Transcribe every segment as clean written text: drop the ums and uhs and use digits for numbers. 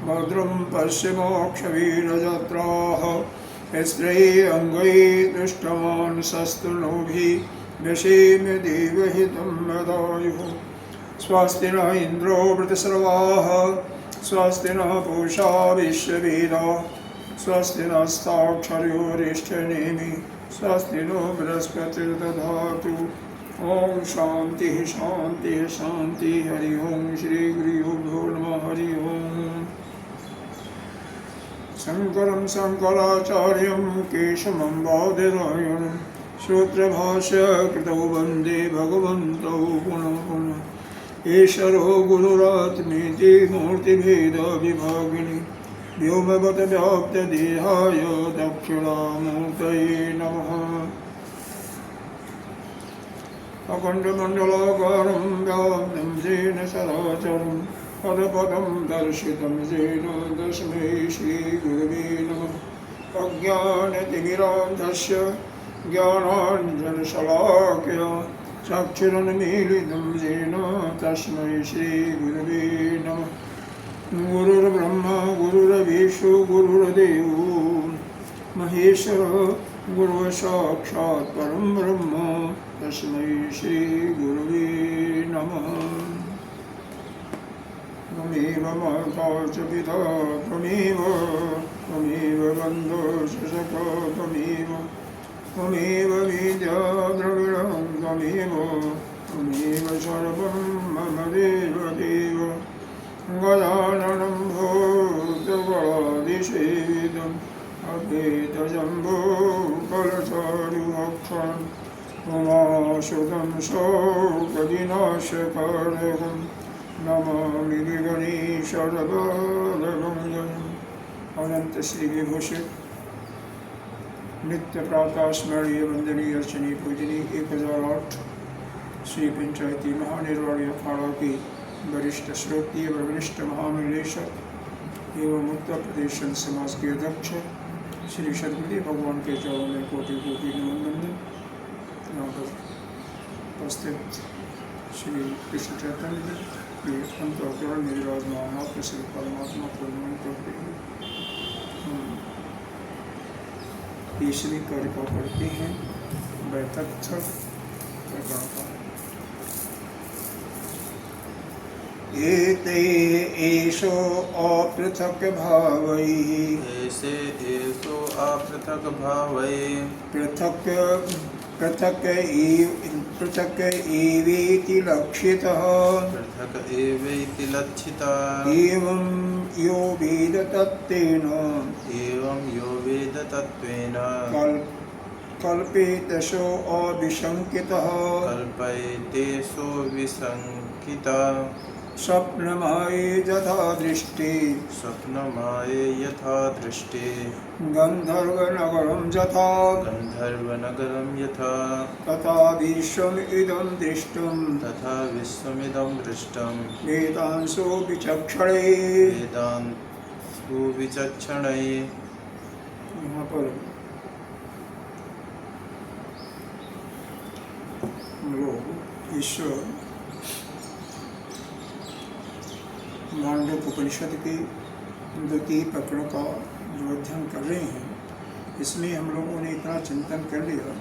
भद्रं पश्यमोक्षवीरजत्राः स्त्रैरङ्गैः तुष्टमानसस्तनूभिः व्यसेम देवहितं यदायुः स्वस्ति न इन्द्रो वृतसर्वाः स्वस्ति न पूषा विश्ववेदाः स्वस्ति नस्ताक्षर्योरिष्टनेमि स्वस्ति नो बृहस्पतिर्दधातु ओम शांति शांति शांति हरि ओम श्री गुरुभ्यो नमः हरि ओम शंकरं शंकराचार्यं केशवं बादरायणं सूत्रभाष्य कृतौ वन्दे भगवन्तौ पुनः पुनः ईश्वरो गुरुरात्मेति मूर्तिभेदविभागिनी व्योमवत् व्याप्तदेहाय दक्षिणामूर्तये नमः अखण्डमण्डलाकारं व्याप्तं येन चराचरं पदपदं दर्शितं येन तस्मै श्रीगुरवे नमः अज्ञानतिमिरान्धस्य ज्ञानाञ्जनशलाकया चक्षुरुन्मीलितं येन तस्मै श्रीगुरवे नमः गुरुर्ब्रह्मा गुरुर्विष्णु गुरुर्देवो महेश्वरः गुरुसाक्षात् परं ब्रह्म तस्मै श्रीगुरवे नमः त्वमेव माता च पिता त्वमेव बन्धुश्च सखा त्वमेव विद्या द्रविणं त्वमेव सर्वं मम देव गजाननं भूतगणादिसेवितम् अभेदजम्बो कलचारुमक्षरम् उमासुतं शोकविनाशकारकं नमामि गणेशरवरमङ्गलम् अनंत श्री विभूषित नित्य प्रातः स्मरणीय वंदनीय अर्चनीय पूजनीय 1008 श्री पंचायती महानिर्वाणी अखाड़ा की वरिष्ठ श्रोतीय वरिष्ठ महामंडलेश्वर एवं उत्तर प्रदेश संत समाज के अध्यक्ष श्री सदगुरुदेव भगवान के चरणों में कोटि कोटि नमन। यहाँ पर उपस्थित श्री कृष्ण चैतन्य के अंतःकरण में विराजमान आपके श्री परमात्मा को नमन करते हैं। ईश्वरी कार्य को करते हैं वह तथ्य प्रकार एते एषो अपृथक् भावैः ऐसे एषो अपृथक् भावैः पृथक् एवेति लक्षितः पृथक् एवेति लक्षितः एवं यो वेद तत्त्वेन कल्पेतसो अविशङ्कितः स्वप्नमाये यथा दृष्टि गन्धर्वनगरं यथा तथा विश्वमिदं दृष्टं वेदांसो विचक्षणे। यहाँ पर हम लोग ईश्वर मांडव्य उपनिषद के द्वितीय प्रकरण का जो अध्ययन कर रहे हैं, इसमें हम लोगों ने इतना चिंतन कर लिया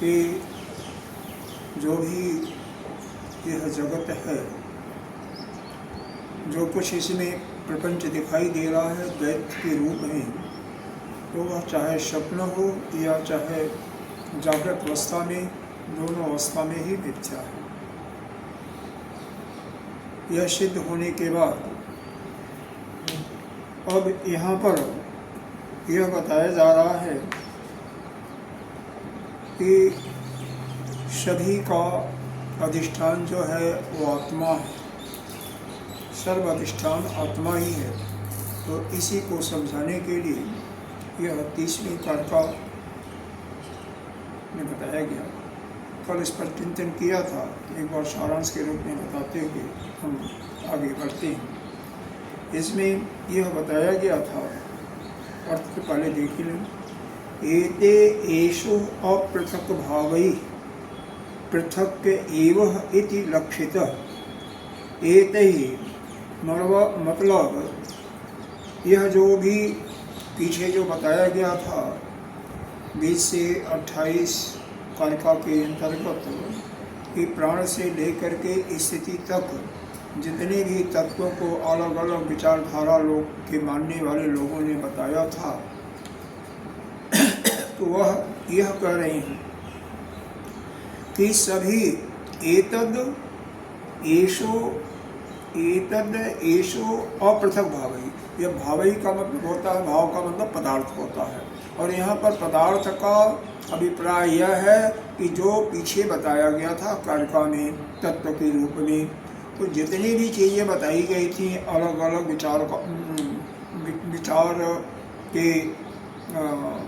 कि जो भी यह जगत है, जो कुछ इसमें प्रपंच दिखाई दे रहा है दैत्य के रूप में, तो वह चाहे स्वप्न हो या चाहे जागृत अवस्था में, दोनों अवस्था में ही मिथ्या है। यह सिद्ध होने के बाद अब यहाँ पर यह बताया जा रहा है कि सभी का अधिष्ठान जो है वो आत्मा है, सर्व अधिष्ठान आत्मा ही है। तो इसी को समझाने के लिए यह 30वीं कारका में बताया गया। कल इस पर चिंतन किया था, एक बार सारांश के रूप में बताते हुए हम आगे बढ़ते हैं। इसमें यह बताया गया था, अर्थ के पहले देख लें। एते एषु अपृथक् भावैः पृथक् एव इति लक्षितः। एते मतलब यह जो भी पीछे जो बताया गया था 20 से 28 कारिका के अंतर्गत कि प्राण से लेकर के स्थिति तक जितने भी तत्वों को अलग अलग विचारधारा लोग के मानने वाले लोगों ने बताया था, तो वह यह कह रहे हैं कि सभी एतद एशो अपृथक भावई। यह भावई का मतलब होता है, भाव का मतलब पदार्थ होता है, और यहाँ पर पदार्थ का अभिप्राय यह है कि जो पीछे बताया गया था कारिका में तत्व के रूप में, तो जितनी भी चीज़ें बताई गई थी अलग अलग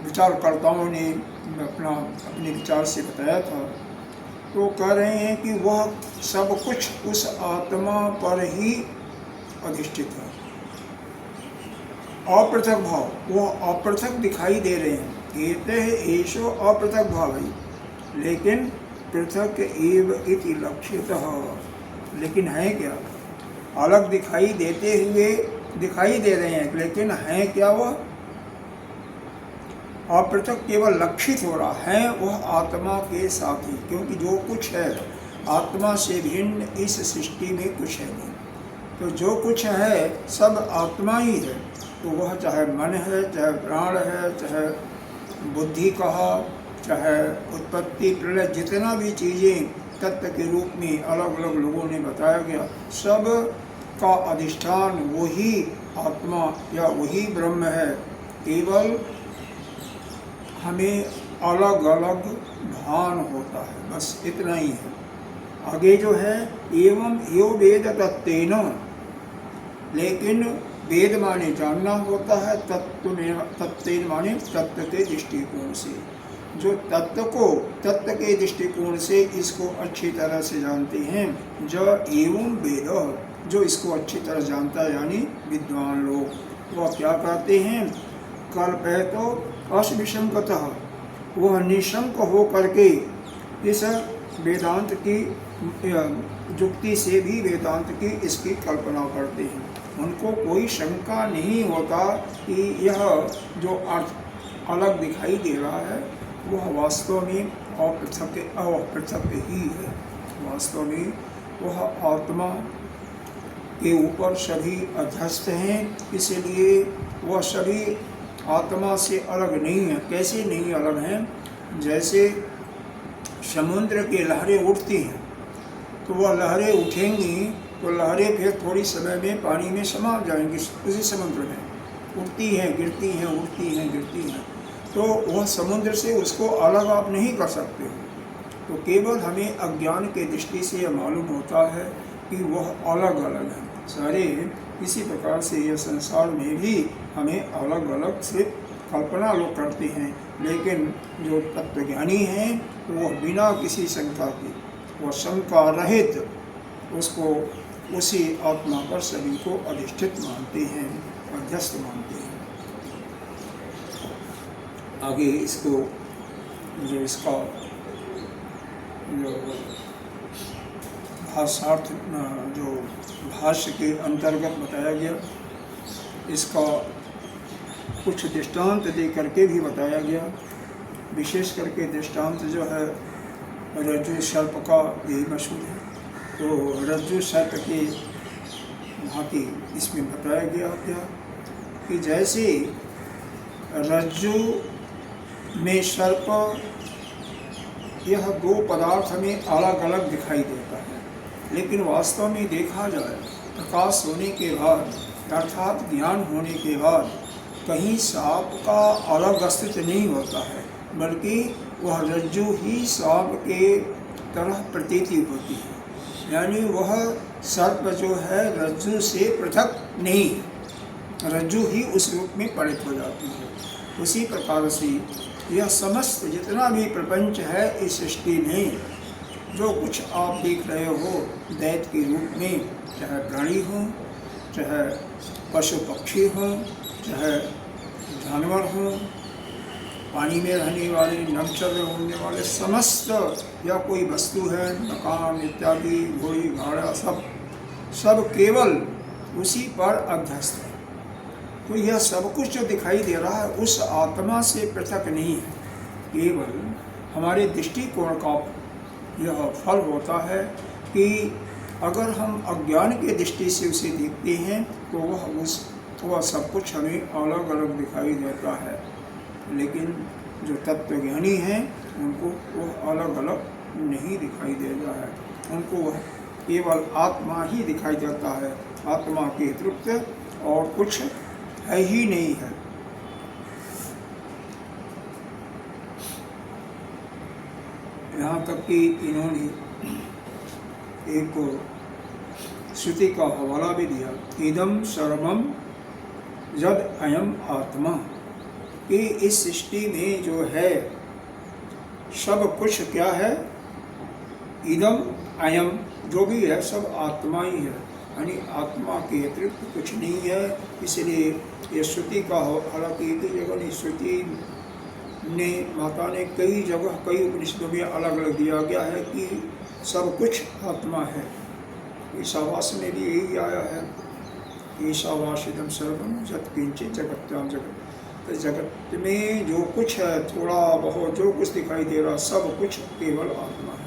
विचारकर्ताओं ने अपने विचार से बताया था, तो कह रहे हैं कि वह सब कुछ उस आत्मा पर ही अधिष्ठित है। अपृथक भाव, वह अपृथक दिखाई दे रहे हैं। कहते हैं ऐशो अपृथक भाव है, लेकिन पृथक एव इति लक्षितः। लेकिन है क्या? अलग दिखाई देते हुए दिखाई दे रहे हैं, लेकिन है क्या? वह अपृथक केवल लक्षित हो रहा है, वह आत्मा के साथ ही, क्योंकि जो कुछ है आत्मा से भिन्न इस सृष्टि में कुछ है नहीं। तो जो कुछ है सब आत्मा ही है, तो वह चाहे मन है, चाहे प्राण है, चाहे बुद्धि कहा, चाहे उत्पत्ति प्रलय, जितना भी चीज़ें तत्व के रूप में अलग अलग लोगों ने बताया गया, सब का अधिष्ठान वही आत्मा या वही ब्रह्म है। केवल हमें अलग अलग भान होता है, बस इतना ही है। आगे जो है एवं यो वेद तत्तेन, लेकिन वेद माने जानना होता है, तत्तेन माने तत्व के दृष्टिकोण से। जो तत्व के दृष्टिकोण से इसको अच्छी तरह से जानते हैं, जो एवं वेद, जो इसको अच्छी तरह जानता है यानी विद्वान लोग, वह क्या कहते हैं? कल्पयतो असविशंकतः, वह निशंक हो करके इस वेदांत की युक्ति से भी वेदांत की इसकी कल्पना करते हैं। उनको कोई शंका नहीं होता कि यह जो अर्थ अलग दिखाई दे रहा है वह वास्तव में अपृथक ही है। वास्तव में वह आत्मा के ऊपर सभी अध्यस्त हैं, इसलिए वह सभी आत्मा से अलग नहीं है। कैसे नहीं अलग हैं? जैसे समुद्र की लहरें उठती हैं, तो वह लहरें उठेंगी तो लहरें फिर थोड़ी समय में पानी में समा जाएंगी, उसी समुद्र में उठती हैं, गिरती हैं, उठती हैं, गिरती हैं, तो वह समुद्र से उसको अलग आप नहीं कर सकते हो। तो केवल हमें अज्ञान के दृष्टि से यह मालूम होता है कि वह अलग अलग है सारे। इसी प्रकार से यह संसार में भी हमें अलग अलग से कल्पना लोग करते हैं, लेकिन जो तत्वज्ञानी हैं वह बिना किसी शंका के, वह शंका रहित उसको उसी आत्मा पर सभी को अधिष्ठित मानते हैं, अध्यस्त मानते हैं। आगे इसको जो इसका जो भाषार्थ जो भाष्य के अंतर्गत बताया गया, इसका कुछ दृष्टांत दे करके भी बताया गया। विशेष करके दृष्टांत जो है रज्जु सर्प का यही मशहूर है। तो रज्जु सर्प के भांति इसमें बताया गया क्या कि जैसे रज्जु में सर्प, यह दो पदार्थ हमें अलग अलग दिखाई देता है, लेकिन वास्तव में देखा जाए प्रकाश होने के बाद अर्थात ज्ञान होने के बाद कहीं सांप का अलग अस्तित्व नहीं होता है, बल्कि वह रज्जु ही सांप के तरह प्रतीति होती है। यानी वह सर्प जो है रज्जु से पृथक नहीं, रज्जु ही उस रूप में परिणत हो जाती है। उसी प्रकार से यह समस्त जितना भी प्रपंच है इस सृष्टि में, जो कुछ आप देख रहे हो दैत्य के रूप में, चाहे प्राणी हो, चाहे पशु पक्षी हो, चाहे जानवर हो, पानी में रहने वाले, नमचर में होने वाले समस्त, या कोई वस्तु है, मकान इत्यादि, घोड़ी घोड़ा, सब केवल उसी पर अध्यस्त है। तो यह सब कुछ जो दिखाई दे रहा है उस आत्मा से पृथक नहीं है, केवल हमारे दृष्टिकोण का यह फल होता है कि अगर हम अज्ञान के दृष्टि से उसे देखते हैं तो वह सब कुछ हमें अलग अलग दिखाई देता है, लेकिन जो तत्वज्ञानी हैं उनको वह अलग अलग नहीं दिखाई देता है, उनको वह केवल आत्मा ही दिखाई देता है, आत्मा के अतिरिक्त और कुछ है ही नहीं है। यहाँ तक कि इन्होंने एक श्रुति का हवाला भी दिया, इदम सर्वम यद अयम आत्मा, कि इस सृष्टि में जो है सब कुछ क्या है, इदम अयम जो भी है सब आत्मा ही है, यानी आत्मा के अतिरिक्त कुछ नहीं है। इसलिए ये श्रुति का, हालांकि एक ही जगह नहीं, श्रुति ने माता ने कई जगह कई उपनिषदों में अलग अलग दिया गया है कि सब कुछ आत्मा है। ईशावास में भी यही आया है, ईशावासिदम सर्वम यत् किंचित जगत्याम जगत, तो जगत में जो कुछ है, थोड़ा बहुत जो कुछ दिखाई दे रहा, सब कुछ केवल आत्मा है।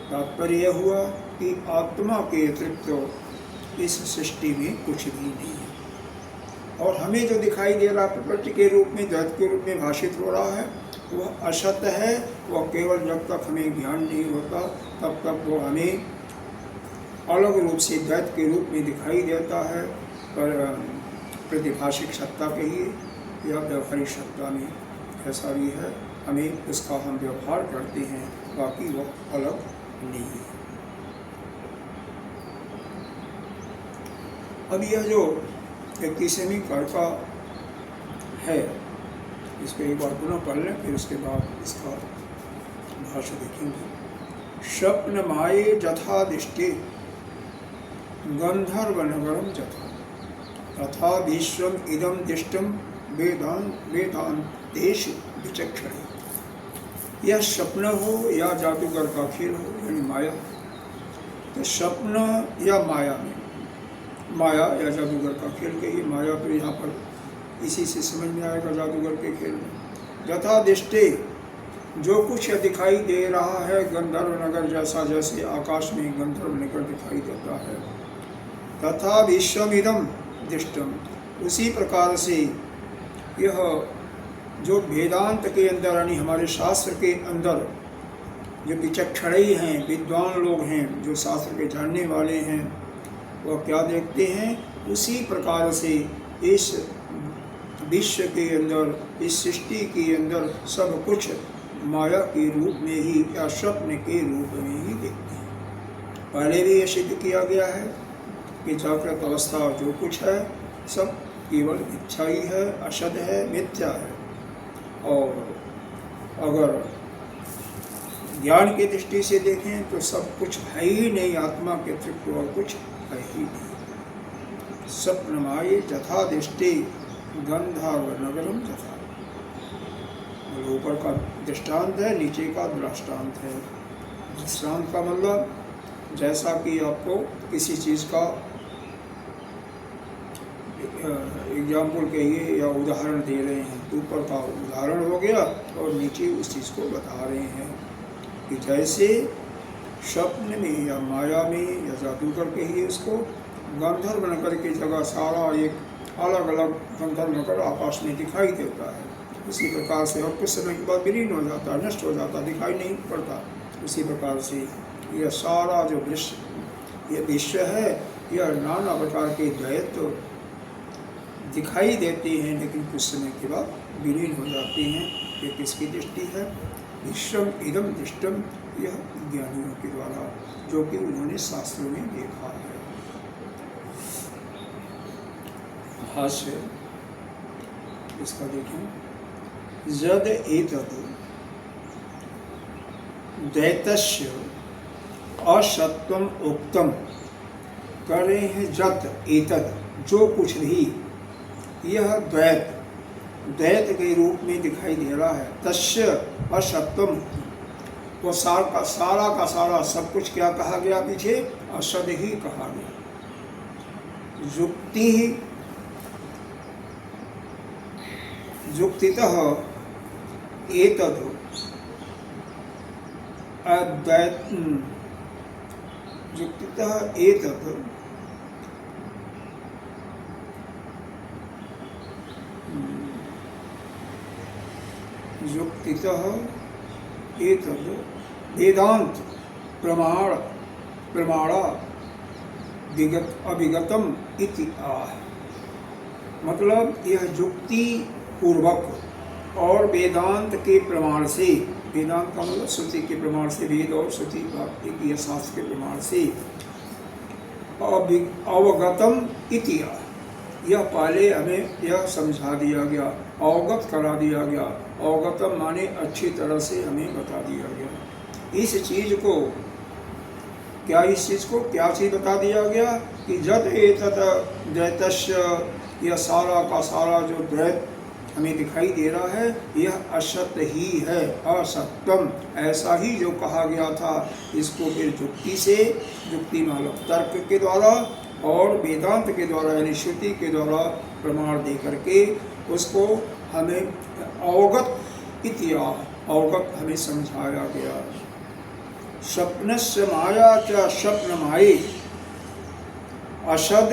तात्पर्य यह हुआ कि आत्मा के अतिरिक्त इस सृष्टि में कुछ भी नहीं है, और हमें जो दिखाई दे रहा प्रकृति के रूप में, द्वैत के रूप में भाषित हो रहा है, वह असत है। वह केवल जब तक हमें ज्ञान नहीं होता तब तक वो हमें अलग रूप से द्वैत के रूप में दिखाई देता है, पर प्रतिभाषिक सत्ता कहिए या व्यवहारिक सत्ता में ऐसा भी है, हमें उसका हम व्यवहार करते हैं, बाकी वह अलग नहीं है। अब यह जो 21वें कर का है, इसको एक बार पुनः पढ़ लें, फिर उसके बाद इसका भाष्य देखेंगे। स्वप्न माये जथा दृष्टि गंधर्व नगरम जथा तथा विश्वम इदम दृष्टम वेदांतेषु विचक्षणे। यह स्वप्न हो या जादूगर का खेल हो, यानी माया, तो स्वप्न या माया में, माया या जादूगर का खेल के, ये माया तो यहाँ पर इसी से समझ में आएगा, जादूगर के खेल में। यथा दृष्टि जो कुछ दिखाई दे रहा है, गंधर्व नगर जैसा, जैसे आकाश में गंधर्व नगर दिखाई देता है, तथा विश्वमिदम दृष्टम, उसी प्रकार से यह जो वेदांत के अंदर, यानी हमारे शास्त्र के अंदर जो विचक्षणी हैं, विद्वान लोग हैं, जो शास्त्र के जानने वाले हैं, वह क्या देखते हैं, उसी प्रकार से इस विश्व के अंदर, इस सृष्टि के अंदर सब कुछ माया के रूप में ही या स्वप्न के रूप में ही देखते हैं। पहले भी यह सिद्ध किया गया है कि जागृत अवस्था जो कुछ है सब केवल इच्छा ही है, असत है, मिथ्या है, और अगर ज्ञान की दृष्टि से देखें तो सब कुछ है ही नहीं, आत्मा के अतिरिक्त और कुछ है ही नहीं। स्वप्नमाये जथा दृष्टि गंधर्व नगरम जथा, ऊपर का दृष्टांत है, नीचे का दृष्टांत है। दृष्टांत का मतलब जैसा कि आपको किसी चीज़ का एग्जाम्पल कहिए या उदाहरण दे रहे हैं, ऊपर का उदाहरण हो गया और नीचे उस चीज़ को बता रहे हैं कि जैसे स्वप्न में या माया में या जादूगर कहिए उसको, गंधर्व नगर की जगह सारा एक अलग अलग गंधर्व नगर आकाश में दिखाई देता है, उसी प्रकार से और कुछ समय के बाद विलीन हो जाता है, नष्ट हो जाता, दिखाई नहीं पड़ता। उसी प्रकार से यह सारा जो विश्व है, यह नाना प्रकार के द्वैत दिखाई देते हैं, लेकिन कुछ समय के बाद विलीन हो जाते हैं। ये किसकी दृष्टि है? विश्वम इदम दृष्टम, यह ज्ञानियों के द्वारा, जो कि उन्होंने शास्त्रों में देखा है। भाष्य इसका देखें, यद एतद् द्वैतस्य असत्वम उक्तम, कर रहे हैं जत एतद्, जो कुछ भी यह द्वैत के रूप में दिखाई दे रहा है, तस्य असत्वम, वो सारा का सारा सब कुछ क्या कहा गया पीछे? असत ही कहा गया। युक्ति जुक्तितः एतद् अद्वैत जुक्तितः एतद् युक्तितः एतद् वेदांत प्रमाणा अभिगतम इति आह। मतलब यह युक्ति पूर्वक और वेदांत के प्रमाण से, वेदांत का मतलब श्रुति के प्रमाण से, वेद और श्रुति के शास्त्र के प्रमाण से अवगतम इति आह। यह पहले हमें यह समझा दिया गया, अवगत करा दिया गया। अवगतम माने अच्छी तरह से हमें बता दिया गया। इस चीज को क्या चीज बता दिया गया कि जद एतत् द्वैतस्य, यह सारा का सारा जो द्वैत हमें दिखाई दे रहा है यह असत्य ही है, असत्यम, ऐसा ही जो कहा गया था। इसको फिर युक्ति मतलब तर्क के द्वारा और वेदांत के द्वारा यानी श्रुति के द्वारा प्रमाण दे करके उसको हमें अवगत हमें समझाया गया। स्वप्नस्य माया च स्वप्नमायी असद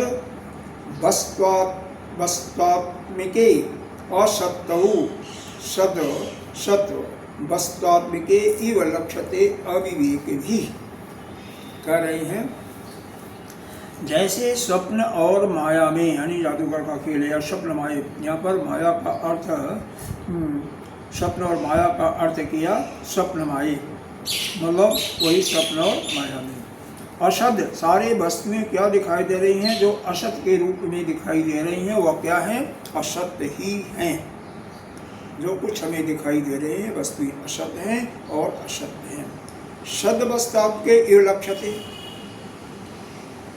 वस्त्वात्मिके असत्तौ सद वस्त्वात्मिके इव लक्ष्यते अविवेक भी। कह रही हैं जैसे स्वप्न और माया में यानी जादूगर का खेल है या स्वप्न माया। यहाँ पर माया का अर्थ स्वप्न और माया का अर्थ किया स्वप्न माया, मतलब वही स्वप्न और माया में। असद सारे वस्तुएं क्या दिखाई दे रही हैं, जो असत के रूप में दिखाई दे रही हैं वह क्या है, असत्य ही हैं। जो कुछ हमें दिखाई दे रहे हैं वस्तुएं असत हैं और असत्य हैं। सद वस्तात्मिके इव लक्ष्यते,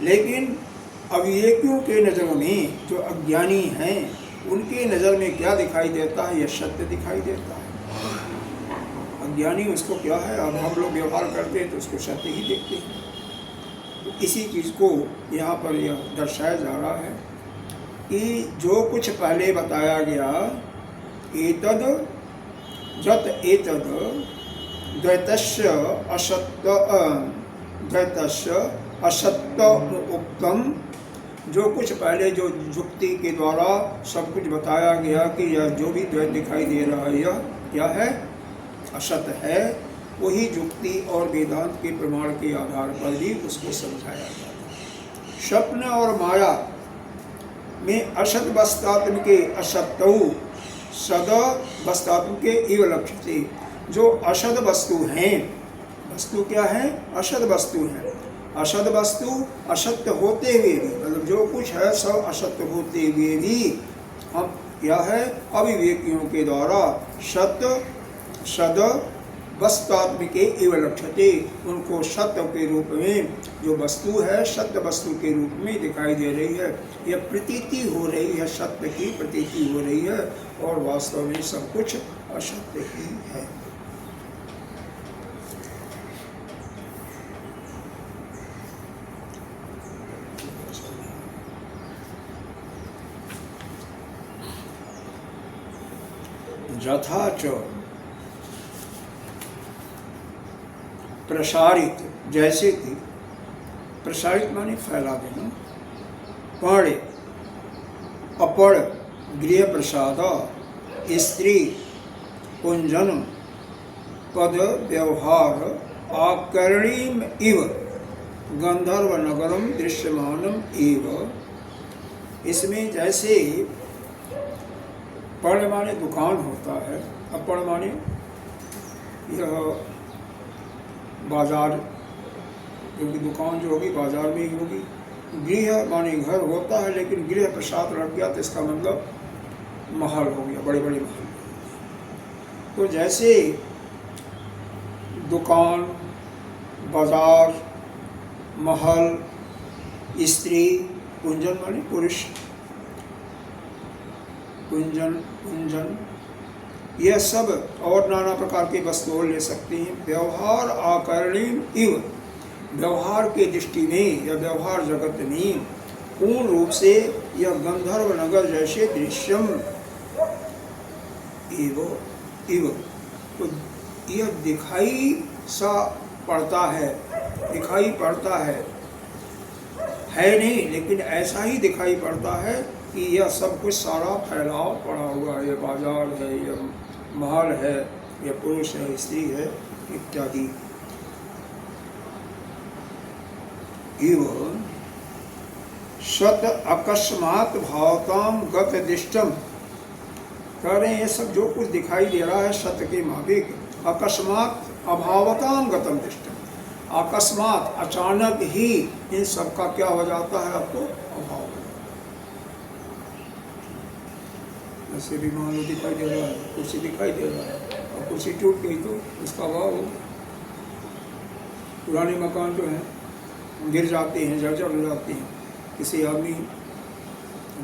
लेकिन अविवेकियों के नज़रों में जो अज्ञानी हैं उनके नज़र में क्या दिखाई देता है, यह सत्य दिखाई देता है। अज्ञानी उसको क्या है, अब हम लोग व्यवहार करते हैं तो उसको सत्य ही देखते हैं। तो इसी चीज़ को यहाँ पर यह दर्शाया जा रहा है कि जो कुछ पहले बताया गया एतद् द्वैतस्य असत्य उक्तम, जो कुछ पहले जो युक्ति के द्वारा सब कुछ बताया गया कि यह जो भी द्वैत दिखाई दे रहा है यह क्या है, असत्य है, वही युक्ति और वेदांत के प्रमाण के आधार पर भी उसको समझाया जाता है। स्वप्न और माया में असत वस्तात्मिके असत्यौ सद वस्तात्मिके इव लक्ष्यते। जो असद वस्तु हैं, वस्तु क्या है, असद वस्तु है। असद वस्तु असत्य होते हुए भी, मतलब जो कुछ है सब असत्य होते हुए भी हम क्या है, अविवेकियों के द्वारा सद वस्तात्मिके इव लक्ष्यते, उनको सत्य के रूप में जो वस्तु है सत्य वस्तु के रूप में दिखाई दे रही है। यह प्रतीति हो रही है, सत्य की प्रतीति हो रही है और वास्तव में सब कुछ असत्य ही है। यथा च प्रसारित, जैसे कि प्रसारित माने फैला देना, पर्ण अपर्ण गृह प्रसाद स्त्री कुंजन पद व्यवहार आकर्णीम इव गंधर्व नगरम दृश्यमानम इव। इसमें जैसे पर्ण माने दुकान होता है, अपर्ण माने यह बाजार, क्योंकि दुकान जो होगी बाजार में ही होगी। गृह माने घर होता है, लेकिन गृह प्रसाद रख गया तो इसका मतलब महल हो गया, बड़े बड़े महल। तो जैसे दुकान, बाजार, महल, स्त्री, कुंजन माने पुरुष, कुंजन यह सब और नाना प्रकार की वस्तुओं ले सकते हैं। व्यवहार आकरणीम इव, व्यवहार के दृष्टि में या व्यवहार जगत में पूर्ण रूप से यह गंधर्व नगर जैसे दृश्यम एव इव, तो यह दिखाई सा पड़ता है, दिखाई पड़ता है नहीं, लेकिन ऐसा ही दिखाई पड़ता है कि यह सब कुछ सारा फैलाव पड़ा हुआ है, यह बाजार है, यह महल है, यह पुरुष है, स्त्री है इत्यादि। एवं सत अकस्मात भावताम गत दिष्टम, कह रहे हैं ये सब जो कुछ दिखाई दे रहा है सत्य के माफिक, अकस्मात अभावताम गतम दिष्टम, अकस्मात अचानक ही इन सब का क्या हो जाता है, आपको अभाव हो जाता है। ऐसे भी मान लो दिखाई दे रहा है, कुर्सी दिखाई दे रहा है और कुर्सी टूट गई तो उसका अभाव हो। पुराने मकान जो हैं गिर जाते हैं, जर्जर हो जाते हैं। किसी आदमी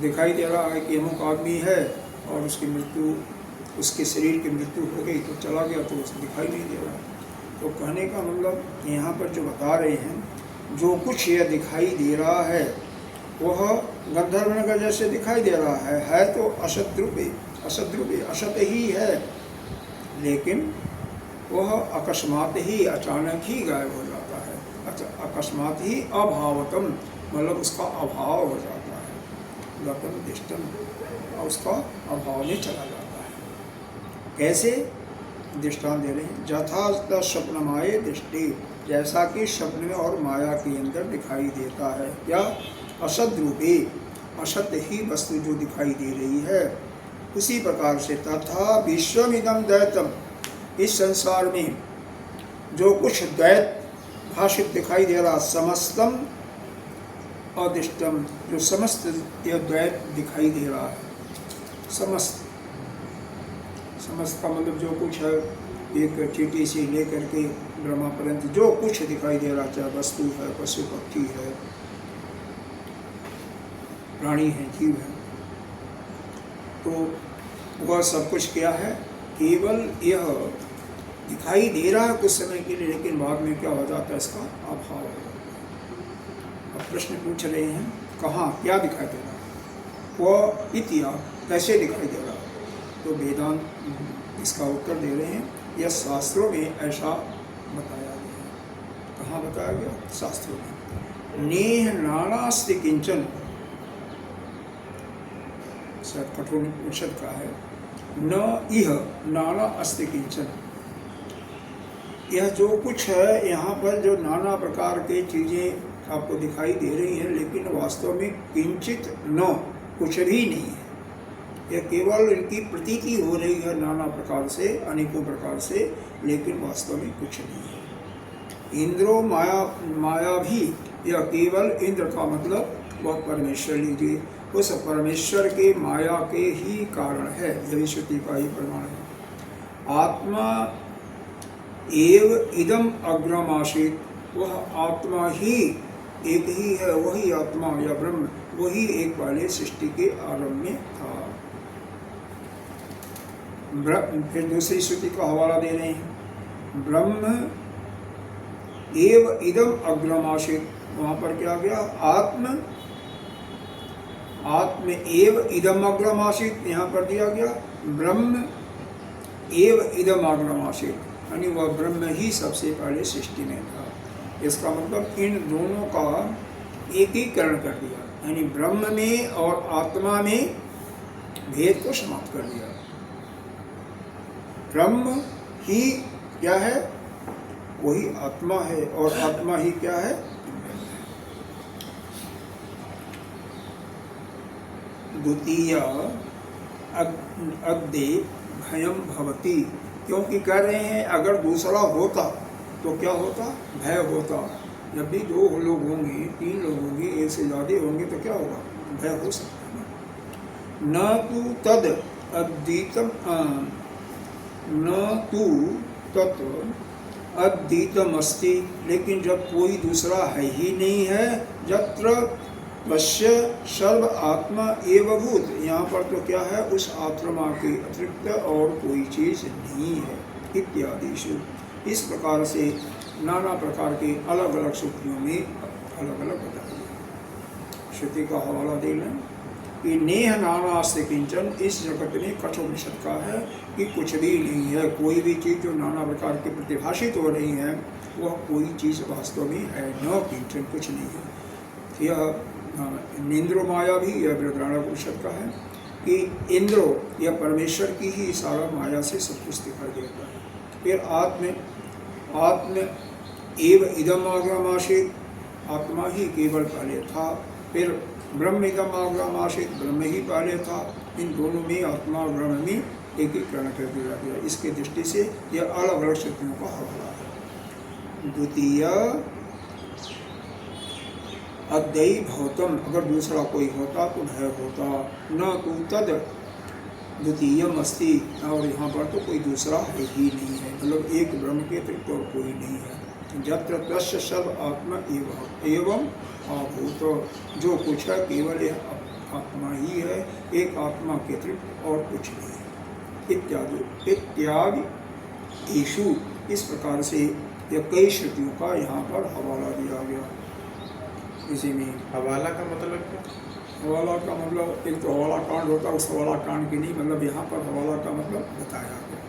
दिखाई दे रहा है कि अमुक आदमी है और उसकी मृत्यु, उसके शरीर की मृत्यु हो गई तो चला गया, तो उसे दिखाई नहीं दे रहा। तो कहने का मतलब यहाँ पर जो बता रहे हैं, जो कुछ यह दिखाई दे रहा है वह गंधर्व नगर जैसे दिखाई दे रहा है तो असत रूपे, असत ही है, लेकिन वह अकस्मात ही, अचानक ही गायब हो जाता है। अकस्मात ही अभावतम, मतलब उसका अभाव हो जाता है, गतम दिष्टम, और उसका अभाव में चला जाता है। कैसे दृष्टांत दे रहे हैं, यथा स्वप्न माये दृष्टि, जैसा कि स्वप्न में और माया के अंदर दिखाई देता है, क्या असद रूपे, असत्य ही वस्तु जो दिखाई दे रही है, उसी प्रकार से तथा विश्वमिदं द्वैतम, इस संसार में जो कुछ द्वैत भाषित दिखाई दे रहा, समस्तम अदिष्टम, जो समस्त यह द्वैत दिखाई दे रहा है, समस्त का मतलब जो कुछ है, एक चींटी से लेकर के ब्रह्मा पर्यंत जो कुछ दिखाई दे रहा, चाहे वस्तु है, पशु पक्षी है, प्राणी है, जीव है, तो वह सब कुछ क्या है, केवल यह दिखाई दे रहा है कुछ समय के लिए, लेकिन बाद में क्या हो जाता है, इसका अभाव हो जाता है। अब प्रश्न पूछ रहे हैं, कहाँ क्या दिखाई दे रहा है, वह इतिहास कैसे दिखाई दे रहा है, तो वेदांत इसका उत्तर दे रहे हैं, यह शास्त्रों में ऐसा बताया गया है। कहाँ बताया गया, शास्त्रों में। नेह नानास्ति किंचन, शायद कठोर उपनिषद का है, न इह नाना अस्ति किंचन, यह जो कुछ है यहाँ पर जो नाना प्रकार के चीज़ें आपको दिखाई दे रही हैं, लेकिन वास्तव में किंचित न, कुछ भी नहीं है, यह केवल इनकी प्रतीति हो रही है नाना प्रकार से, अनेकों प्रकार से, लेकिन वास्तव में कुछ नहीं है। इंद्रो माया भी, यह केवल इंद्र का मतलब वह परमेश्वर लीजिए, उस परमेश्वर के माया के ही कारण है, यही श्रुति का ही प्रमाण है। आत्मा एव इदम अग्रमासीत, वह आत्मा ही एक ही है, वही आत्मा या ब्रह्म, वही एक पहले सृष्टि के आरंभ में था। फिर दूसरी श्रुति का हवाला दे रहे हैं, ब्रह्म एव इदम अग्रमासीत, वहाँ पर क्या गया, आत्म एव इदम अग्रमासीत, यहाँ पर दिया गया ब्रह्म एव इदम अग्रमासीत, यानी वह ब्रह्म ही सबसे पहले सृष्टि में था। इसका मतलब इन दोनों का एकीकरण कर दिया, यानी ब्रह्म में और आत्मा में भेद को समाप्त कर दिया। ब्रह्म ही क्या है, वही आत्मा है, और आत्मा ही क्या है, द्वितीय अग्दे भयम भवति, क्योंकि कह रहे हैं अगर दूसरा होता तो क्या होता, भय होता। जब भी दो लोग होंगे, तीन लोग होंगे, एक से ज़्यादा होंगे तो क्या होगा, भय हो सकता है। न तू तद अद्वितम, न तू तत्व अद्वितम अस्ति, लेकिन जब कोई दूसरा है ही नहीं है, यत्र वश्य सर्व आत्मा एवभूत, यहाँ पर तो क्या है, उस आत्मा के अतिरिक्त और कोई चीज़ नहीं है। इत्यादि इस प्रकार से नाना प्रकार के अलग अलग श्रुतियों में अलग अलग बताइए। श्रुति का हवाला दे लें, कि नेह नानास्ति किंचन, इस जगत में कठोपनिषद का है कि कुछ भी नहीं है। कोई भी चीज़ जो नाना प्रकार की प्रतिभाषित हो रही है वह कोई चीज़ वास्तव में है न किंचन, कुछ नहीं है। यह इंद्रो माया भी यह बृहदारण्यकोपनिषद का है कि इंद्रो यह परमेश्वर की ही इशारा माया से सब कुछ दिखाई देता है। फिर आत्म एव इदम आग्रमाशित, आत्मा ही केवल पहले था। फिर ब्रह्म इदम आग्रमाशित, ब्रह्म ही पहले था। इन दोनों में आत्मा और ब्रह्म में एकीकरण कर दिया गया। इसके दृष्टि से यह अलग अलग शक्तियों का हवाला है। द्वितीय अद्वैय भौतम, अगर दूसरा कोई होता तो भय होता। न तो तद द्वितीयम अस्ति, और यहाँ पर तो कोई दूसरा है ही नहीं है, मतलब एक ब्रह्म के अतिरिक्त और कोई नहीं है। जत्र तस्य सब आत्मा एवं आभूत, जो कुछ है केवल यह आत्मा ही है, एक आत्मा के अतिरिक्त और कुछ नहीं है। इत्यादि ईशु, इस प्रकार से यह कई श्रुतियों का यहाँ पर हवाला दिया गया। इसी में हवाला का मतलब क्या? हवाला का मतलब एक तो हवाला कांड होता है, उस हवाला कांड की नहीं, मतलब यहाँ पर हवाला का मतलब बताया गया।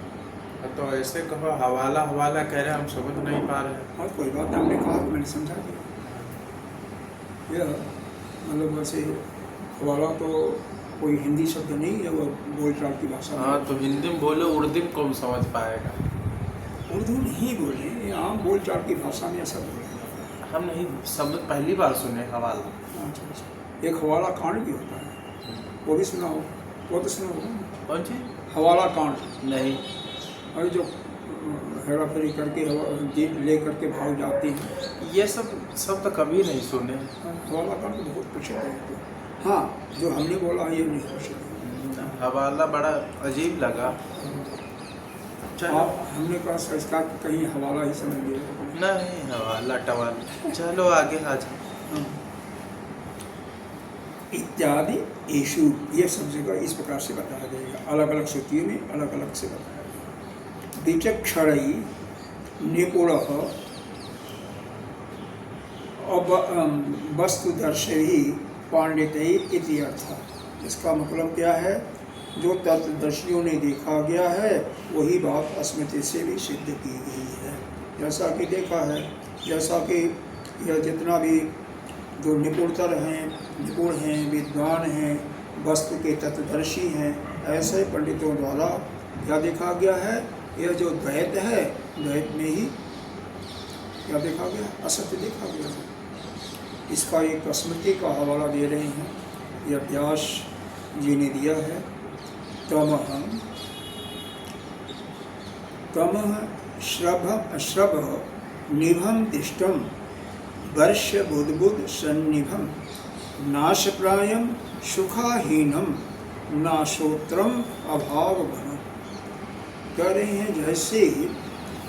तो ऐसे कहो हवाला हवाला कह रहे हैं, हम समझ नहीं पा रहे हैं। और कोई बात आपने कहा तो मैंने समझा दिया। यह मतलब वैसे हवाला तो कोई हिंदी शब्द नहीं है, वो बोलचाल की भाषा। हाँ, तो हिंदी में बोले, उर्दू में कौन समझ पाएगा? उर्दू नहीं बोले, आम बोलचाल की भाषा में ऐसा बोले। हम नहीं, शब्द पहली बार सुने हवाला। अच्छा अच्छा। एक हवाला कांड भी होता है, वो भी सुना हो? वो तो सुना होगा। कौन सी? हवाला कांड। नहीं। और जो हेरा फेरी करके जीप ले करके भाग जाती हैं, ये सब शब्द कभी नहीं सुने। हवाला कांड तो बहुत प्रसिद्ध है। हाँ, जो हमने बोला ये नहीं प्रसिद्ध। हवाला बड़ा अजीब लगा। आप हमने कहा संस्कार कहीं हवाला ही समझ लिया। नहीं, हवाला टवाला। चलो आगे आ जाओ। इत्यादि ईशु, ये सब जगह इस प्रकार से बताया जाएगा, अलग अलग श्रुतियों में अलग अलग से बताया जाएगा। विचक्षणई निपुण वस्तुदर्शी पांडितई इति अर्थ। इसका मतलब क्या है? जो तत्वदर्शियों ने देखा गया है वही बात स्मृति से भी सिद्ध की गई है। जैसा कि देखा है, जैसा कि यह जितना भी जो निपुण हैं, विद्वान हैं, वस्तु के तत्वदर्शी हैं, ऐसे पंडितों द्वारा क्या देखा गया है? यह जो द्वैत है, द्वैत में ही क्या देखा गया? असत्य देखा गया है। इसका एक स्मृति का हवाला दे रहे हैं, यह व्यास जी ने दिया है। तमः श्रभ निभम तिष्ठम वर्ष बुद्बुद सन्निभम नाशप्रायम सुखाहीनम नाशोत्रम अभाव घनम। कह रहे हैं जैसे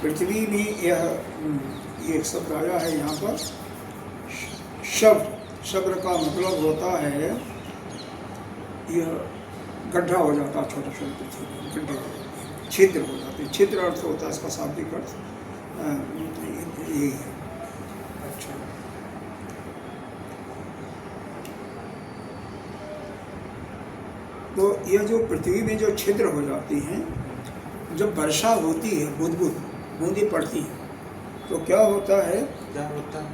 पृथ्वी में यह एक शब्द आया है यहाँ पर, शब्द का मतलब होता है यह गड्ढा हो जाता है, छोटा छोटा पृथ्वी में गड्ढे हो जाते हैं, छिद्र हो जाते हैं। छिद्र अर्थ होता है इसका शाब्दिक अर्थ यही है। अच्छा, तो यह जो पृथ्वी में जो छिद्र हो जाती हैं, जब वर्षा होती है, बूंदें पड़ती हैं, तो क्या होता है? क्या होता है?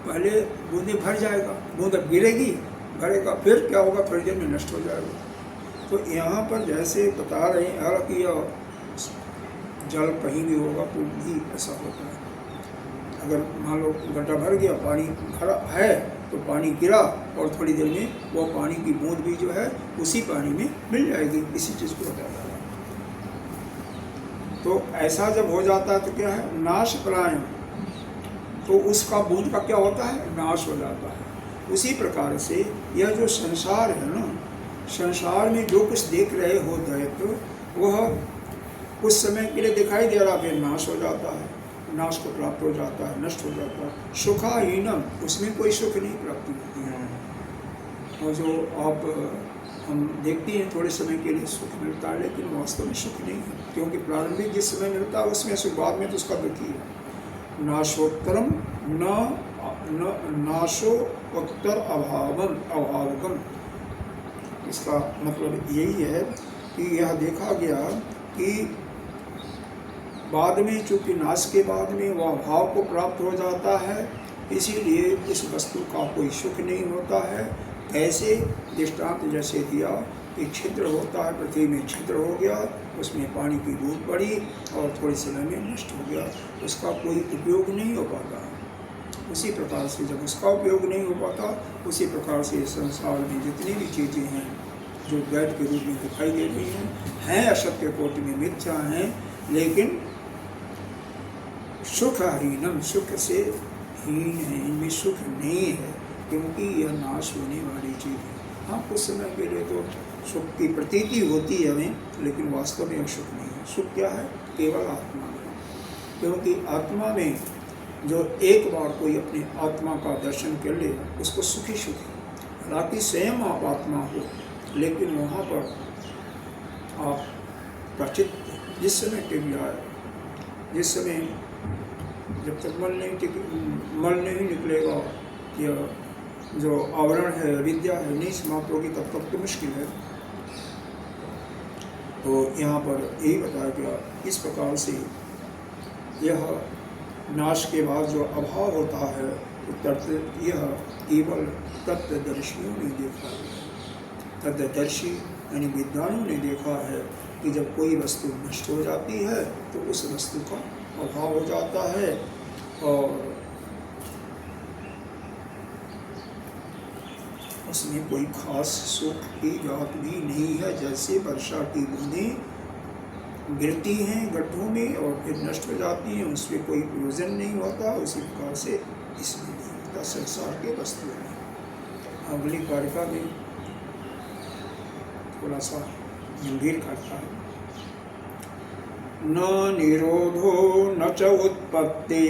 पहले बूंदें भर जाएगा, बूंद गिरेगी, भरेगा, फिर क्या होगा? थोड़ी देर में नष्ट हो जाएगा। तो यहाँ पर जैसे बता रहे हैं कि जल कहीं भी होगा तो भी ऐसा होता है। अगर मान लो गड्ढा भर गया, पानी भरा है, तो पानी गिरा और थोड़ी देर में वो पानी की बूंद भी जो है उसी पानी में मिल जाएगी। इसी चीज़ को बताया जा रहा है। तो ऐसा जब हो जाता है तो क्या है? नाश प्रायम, तो उसका बूंद का क्या होता है? नाश हो जाता है। उसी प्रकार से यह जो संसार है ना, संसार में जो कुछ देख रहे हो दैत्य, वह कुछ समय के लिए दिखाई दे रहा, फिर नाश हो जाता है, नाश को प्राप्त हो जाता है, नष्ट हो जाता है। सुखाहीनम, उसमें कोई सुख नहीं प्राप्ति होती है। और जो आप हम देखते हैं थोड़े समय के लिए सुख मिलता है, लेकिन वास्तव में सुख नहीं है, क्योंकि प्रारंभिक जिस समय मिलता है उसमें सुख, बाद में तो उसका दुख ही है। नाशोत्तरम न नाशो उत्तर अभावगम, इसका मतलब यही है कि यह देखा गया कि बाद में, चूँकि नाश के बाद में वह भाव को प्राप्त हो जाता है, इसीलिए इस वस्तु का कोई सुख नहीं होता है। ऐसे दृष्टांत जैसे दिया कि छिद्र होता है, पृथ्वी में छिद्र हो गया, उसमें पानी की बूंद पड़ी और थोड़े समय में नष्ट हो गया, उसका कोई उपयोग नहीं हो पाता। उसी प्रकार से जब उसका उपयोग नहीं हो पाता, उसी प्रकार से संसार में जितनी भी चीज़ें हैं जो द्वैत के रूप में दिखाई दे रही हैं असत्य कोटि में, मिथ्या हैं, लेकिन सुखहीनम, सुख से हीन है, इनमें सुख नहीं है, क्योंकि यह नाश होने वाली चीज़ है। हाँ, कुछ समय के लिए तो सुख की प्रतीति होती है हमें, लेकिन वास्तव में सुख नहीं है। सुख क्या है? केवल आत्मा में, क्योंकि आत्मा में जो एक बार कोई अपने आत्मा का दर्शन कर ले, उसको सुखी सुख है। हालांकि स्वयं आप आत्मा हो, लेकिन वहाँ पर आपका चित्त जिस समय टिक जाए, जिस समय जब तक मल नहीं निकलेगा, यह जो आवरण है, विद्या है, नहीं समाप्त होगी, तब तक तो मुश्किल है। तो यहाँ पर यही बताया गया, इस प्रकार से यह नाश के बाद जो अभाव होता है, तो यह केवल तत्वदर्शियों ने देखा है। तत्वदर्शी यानी विद्वानों ने देखा है कि जब कोई वस्तु नष्ट हो जाती है तो उस वस्तु का अभाव हो जाता है, और उसमें कोई खास सुख की बात भी नहीं है। जैसे वर्षा की बूंदें गिरती हैं गड्ढों में और फिर नष्ट हो जाती हैं, उसमें कोई प्रयोजन नहीं होता, उसी प्रकार से इसमें नहीं होता संसार के वस्तुओं में। अगली कारिका में थोड़ा सा गंभीर करता है। न निरोधो न च उत्पत्ति,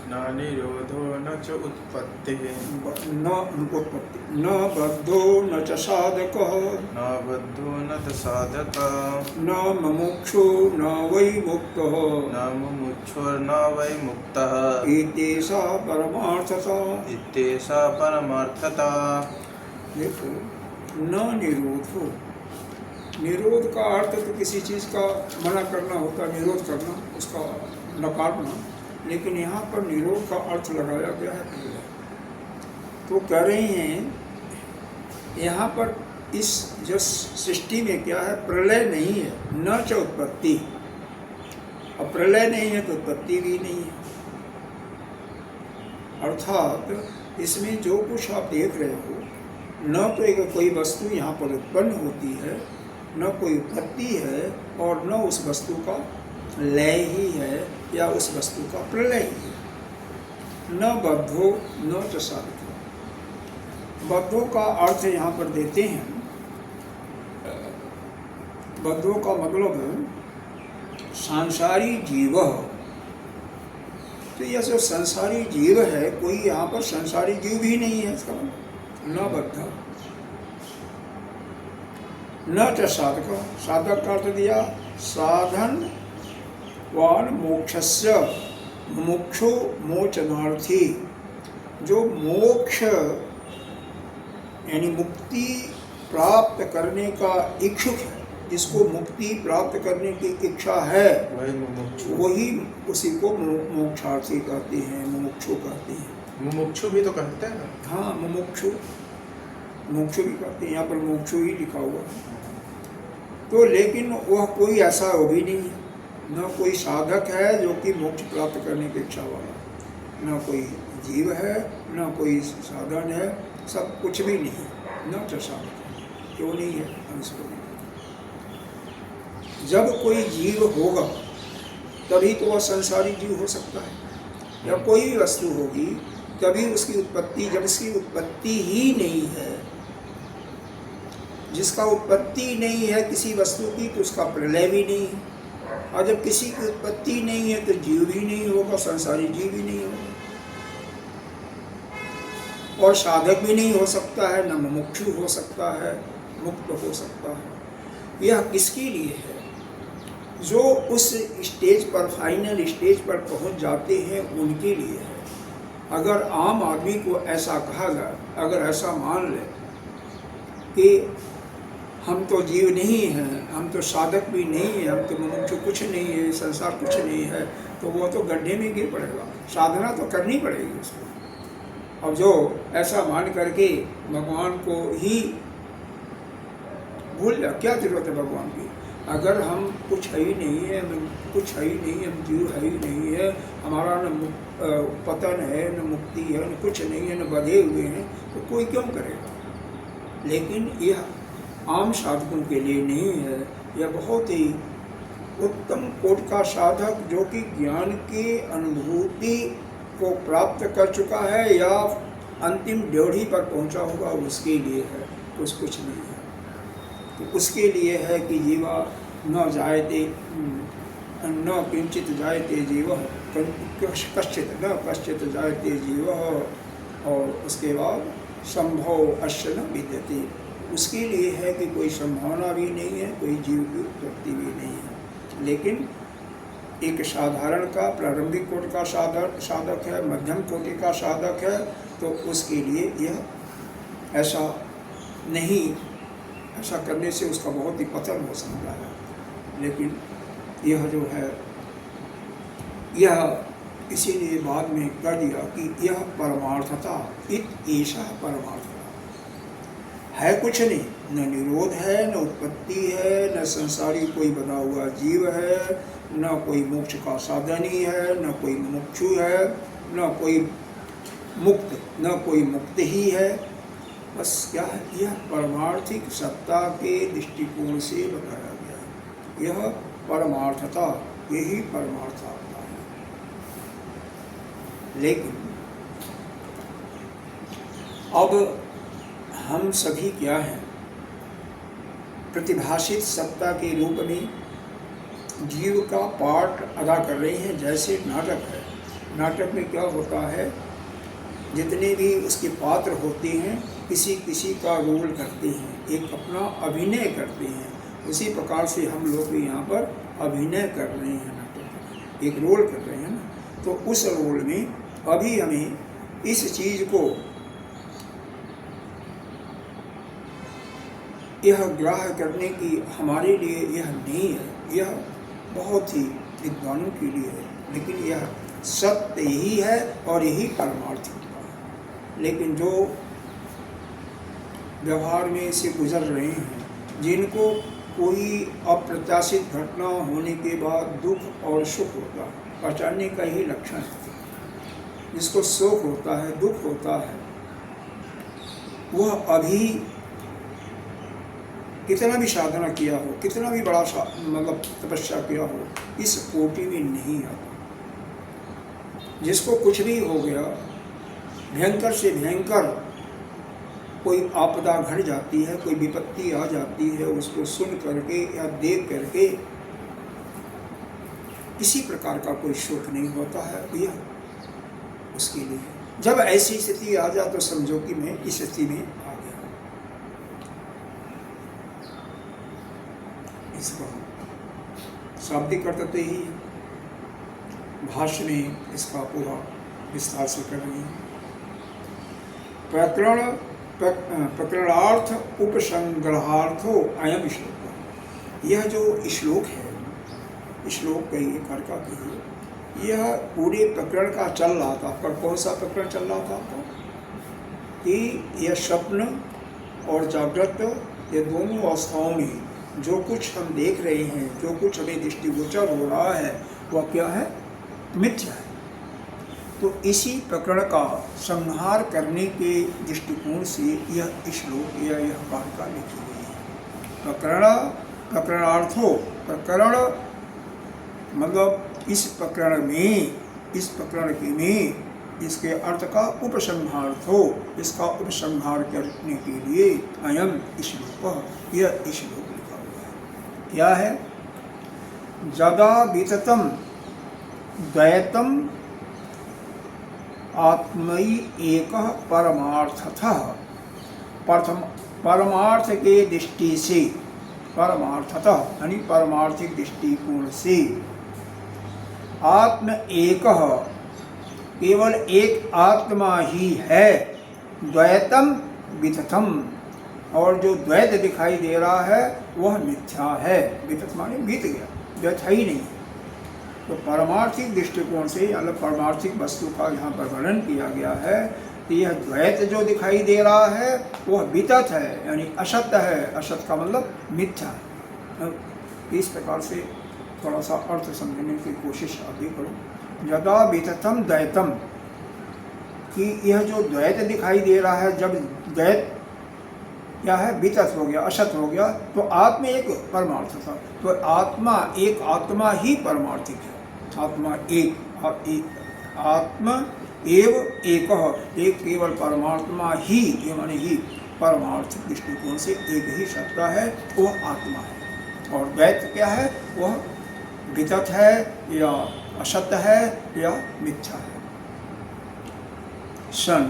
न निरोधो न च उत्पत्ति, न बद्धो न च साधकः, न बद्धो न च साधकः, न मुमुक्षु न वै मुक्तः, न मुमुक्षुर्न वै मुक्तः, इत्येषा परमार्थता। इत्येषा परमार्थता। देखो, न निरोधो, निरोध का अर्थ तो किसी चीज़ का मना करना होता है, निरोध करना, उसका नकारना, लेकिन यहाँ पर निरोध का अर्थ लगाया गया है प्रलय। तो कह रहे हैं यहाँ पर इस जो सृष्टि में क्या है, प्रलय नहीं है, न च उत्पत्ति। अब प्रलय नहीं है तो उत्पत्ति भी नहीं है, अर्थात इसमें जो कुछ आप देख रहे हो, न तो एक कोई वस्तु यहाँ पर उत्पन्न होती है, न कोई उत्पत्ति है, और न उस वस्तु का लय ही है या उस वस्तु का प्रलय ही है। न बद्धो न च साधको। बद्धो का अर्थ यहाँ पर देते हैं, बद्धो का मतलब सांसारी जीव। तो यह जो संसारी जीव है, कोई यहाँ पर संसारी जीव भी नहीं है, इसका न बद्ध न च साधक। साधक का अर्थ दिया साधन वान मोक्षस्य, मुमुक्षु मोचनार्थी, जो मोक्ष यानी मुक्ति प्राप्त करने का इच्छुक है, जिसको मुक्ति प्राप्त करने की इच्छा है, वही मुमुक्षु, वही उसी को मोक्षार्थी कहते हैं, मुमुक्षु कहते हैं। मुमुक्षु भी तो कहते हैं। हाँ, मुमुक्षु, मोक्षु भी कहते हैं, यहाँ पर मोक्षु ही लिखा हुआ है। तो लेकिन वह कोई ऐसा वो भी नहीं है, न कोई साधक है जो कि मोक्ष प्राप्त करने की इच्छा वाला, न कोई जीव है, न कोई साधन है, सब कुछ भी नहीं, न च साधक। क्यों नहीं है, हम इसको नहीं। जब कोई जीव होगा तभी तो वह संसारी जीव हो सकता है, या कोई भी वस्तु होगी तभी उसकी उत्पत्ति। जब इसकी उत्पत्ति ही नहीं है, जिसका उत्पत्ति नहीं है किसी वस्तु की, तो उसका प्रलय भी नहीं है, और जब किसी की उत्पत्ति नहीं है तो जीव भी नहीं होगा, संसारी जीव भी नहीं होगा, और साधक भी नहीं हो सकता है, न मुमुक्षु हो सकता है, मुक्त हो सकता है। यह किसके लिए है? जो उस स्टेज पर, फाइनल स्टेज पर पहुंच जाते हैं, उनके लिए है। अगर आम आदमी को ऐसा कहा जाए, अगर ऐसा मान ले कि हम तो जीव नहीं हैं, हम तो साधक भी नहीं है, हम तो मनुष्य कुछ नहीं है, संसार कुछ नहीं है, तो वो तो गड्ढे में गिर पड़ेगा। साधना तो करनी पड़ेगी उसको। अब जो ऐसा मान करके भगवान को ही भूल जा, क्या जरूरत है भगवान की? अगर हम कुछ है ही नहीं है, कुछ है ही नहीं, हम जीव है ही नहीं है, हमारा न पतन है, न मुक्ति है, न कुछ नहीं है, न बधे हुए हैं, तो कोई क्यों करेगा? लेकिन यह आम साधकों के लिए नहीं है। यह बहुत ही उत्तम कोटि का साधक जो कि ज्ञान की अनुभूति को प्राप्त कर चुका है या अंतिम ड्योढ़ी पर पहुंचा होगा, उसके लिए है, कुछ नहीं है। तो उसके लिए है कि जीवा न जायते न किंचित जायते जीव, कश्चित जायते जीव, और उसके बाद संभव अश्य न विद्यते। उसके लिए है कि कोई संभावना भी नहीं है, कोई जीव की उत्पत्ति भी नहीं है। लेकिन एक साधारण का प्रारंभिक कोटि का साधक है, मध्यम कोटि का साधक है, तो उसके लिए यह ऐसा नहीं, ऐसा करने से उसका बहुत ही पतन हो सकता है। लेकिन यह जो है, यह इसीलिए बाद में कर दिया कि यह परमार्थता, ईशा परमार्थता है, कुछ नहीं, न निरोध है, न उत्पत्ति है, न संसारी कोई बना हुआ जीव है, न कोई मोक्ष का साधन ही है, न कोई मुमुक्षु है, न कोई मुक्त, न कोई मुक्त ही है। बस क्या है, यह परमार्थिक सत्ता के दृष्टिकोण से बताया गया है। यह परमार्थता, यही परमार्थता है। लेकिन अब हम सभी क्या हैं? प्रतिभाषित सत्ता के रूप में जीव का पार्ट अदा कर रहे हैं। जैसे नाटक है, नाटक में क्या होता है, जितने भी उसके पात्र होते हैं किसी किसी का रोल करते हैं, एक अपना अभिनय करते हैं। उसी प्रकार से हम लोग भी यहाँ पर अभिनय कर रहे हैं, नाटक एक रोल कर रहे हैं ना। तो उस रोल में अभी हमें इस चीज़ को यह ग्राह्य करने की हमारे लिए यह नहीं है, यह बहुत ही विद्वानों के लिए है। लेकिन यह सत्य ही है और यही परमार्थिक है। लेकिन जो व्यवहार में से गुजर रहे हैं, जिनको कोई अप्रत्याशित घटना होने के बाद दुख और सुख होता है, पहचानने का ही लक्षण है। जिसको शोक होता है, दुख होता है, वह अभी कितना भी साधना किया हो, कितना भी बड़ा मतलब तपस्या किया हो, इस कोटि में नहीं आता। जिसको कुछ भी हो गया, भयंकर से भयंकर कोई आपदा घट जाती है, कोई विपत्ति आ जाती है, उसको सुन करके या देख करके किसी प्रकार का कोई शोक नहीं होता है। यह उसके लिए जब ऐसी स्थिति आ जाए तो समझो कि मैं इस स्थिति में आ गया। इसको शाब्दिक करते ही भाष्य में इसका पूरा विस्तार से कर रही है। प्रकरणार्थ उपसंग्रहार्थो अयम श्लोक। यह जो श्लोक है, श्लोक कहिए, कर्का कहिए, यह पूरे प्रकरण का चल रहा था। पर कौन सा प्रकरण चल रहा था आपका? कि यह स्वप्न और जागृत, ये दोनों अवस्थाओं में जो कुछ हम देख रहे हैं, जो कुछ हमें दृष्टिगोचर हो रहा है, वह क्या है? मिथ्या है। तो इसी प्रकरण का संहार करने के दृष्टिकोण से यह श्लोक या यह वार्ता लिखी गई है। प्रकरणार्थो, प्रकरण मतलब इस प्रकरण में, इस प्रकरण के में इसके अर्थ का उपसंहार्थ हो, इसका उपसंहार करने के लिए अयम श्लोक, यह श्लोक लिखा हुआ है। क्या है? जदा विततम द्वैतम आत्मयि एक परमार्थतः, परमार्थ के दृष्टि से, परमार्थतः यानी परमार्थिक दृष्टिकोण से, आत्म एक, केवल एक आत्मा ही है, द्वैतम वितथम, और जो द्वैत दिखाई दे रहा है वह मिथ्या है। वितत माने बीत गया, द्वैत है ही नहीं। तो पारमार्थिक दृष्टिकोण से मतलब पारमार्थिक वस्तु का यहाँ पर वर्णन किया गया है कि यह द्वैत जो दिखाई दे रहा है वह वितत है, यानी असत्य है। असत्य का मतलब मिथ्या है। इस प्रकार से थोड़ा सा अर्थ समझने की कोशिश अभी करो। यदा विततम द्वैतम, कि यह जो द्वैत दिखाई दे रहा है, जब द्वैत क्या है, वितत हो गया, असत हो गया, तो आत्मा एक परमार्थ था। तो आत्मा एक, आत्मा ही परमार्थिक है। आत्मा एक, आत्मा एव एक केवल परमात्मा ही, ये माने ही परमार्थिक दृष्टिकोण से एक ही सत्ता है, वह आत्मा है। और द्वैत क्या है, वह वितत है या असत्य है या मिथ्या है। सन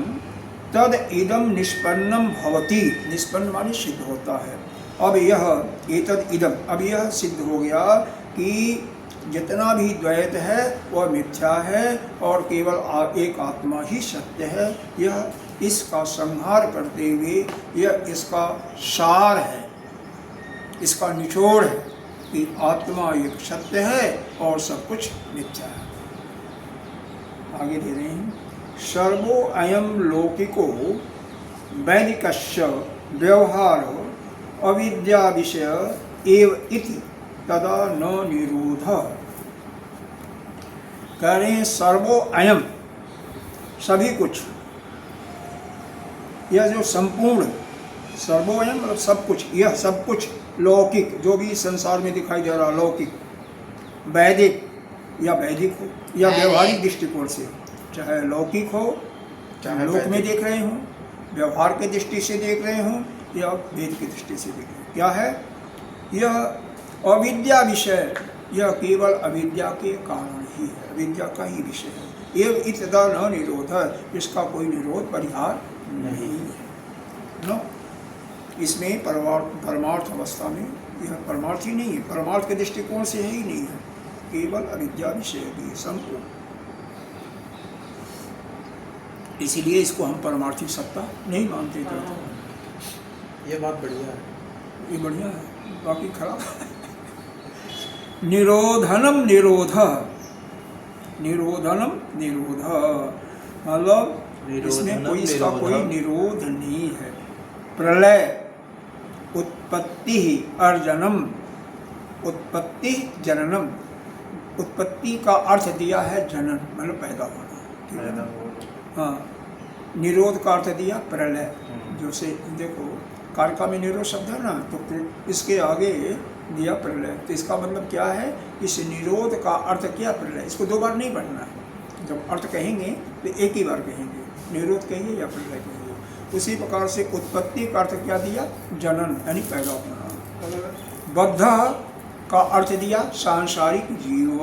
तद इदम निष्पन्नम भवति, निष्पन्न माने सिद्ध होता है। अब यह एतद इदम, अब यह सिद्ध हो गया कि जितना भी द्वैत है वह मिथ्या है और केवल एक आत्मा ही सत्य है। यह इसका संहार करते हुए यह इसका सार है, इसका निचोड़ है कि आत्मा एक सत्य है और सब कुछ मिथ्या है। आगे दे रहे हैं, सर्वो अयम लौकिको वैदिकस्य व्यवहारो अविद्या विषय एव इति तदा न निरोध। कह रहे हैं सर्वो अयम, सभी कुछ, यह जो संपूर्ण, सर्वो अयम मतलब सब कुछ, यह सब कुछ लौकिक जो भी संसार में दिखाई दे रहा, लौकिक वैदिक या वैदिक हो या व्यवहारिक दृष्टिकोण से, चाहे लौकिक हो, चाहे लोक में देख रहे हों, व्यवहार के दृष्टि से देख रहे हों या वेद की दृष्टि से देख रहे हों, क्या है, यह अविद्या विषय, यह केवल अविद्या के कारण ही है, अविद्या का ही विषय है। एव इतदा न निरोध, इसका कोई निरोध परिहार नहीं है। नो, इसमें परमार्थ अवस्था में यह परमार्थ ही नहीं है, परमार्थ के दृष्टिकोण से ही नहीं है, केवल अविद्या विषय भी संपूर्ण। इसीलिए इसको हम परमार्थिक सत्ता नहीं मानते थे। ये बात बढ़िया है, ये बढ़िया है, बाकी खराब है। निरोधनम निरोध, निरोधनम निरोध मतलब इसमें कोई, इसका कोई निरोध नहीं है। प्रलय उत्पत्ति अर्जनम, उत्पत्ति जननम, उत्पत्ति का अर्थ दिया है जनन मतलब पैदा होना। हाँ, निरोध का अर्थ दिया प्रलय। जो से देखो कारका में निरोध शब्द है ना, तो इसके आगे दिया प्रलय, तो इसका मतलब क्या है, इस निरोध का अर्थ क्या प्रलय, इसको दो बार नहीं पढ़ना है। जब अर्थ कहेंगे तो एक ही बार कहेंगे, निरोध कहिए या प्रलय कहिए। उसी प्रकार से उत्पत्ति का अर्थ क्या दिया, जनन यानी पैदा होना। बद्ध का अर्थ दिया सांसारिक जीव,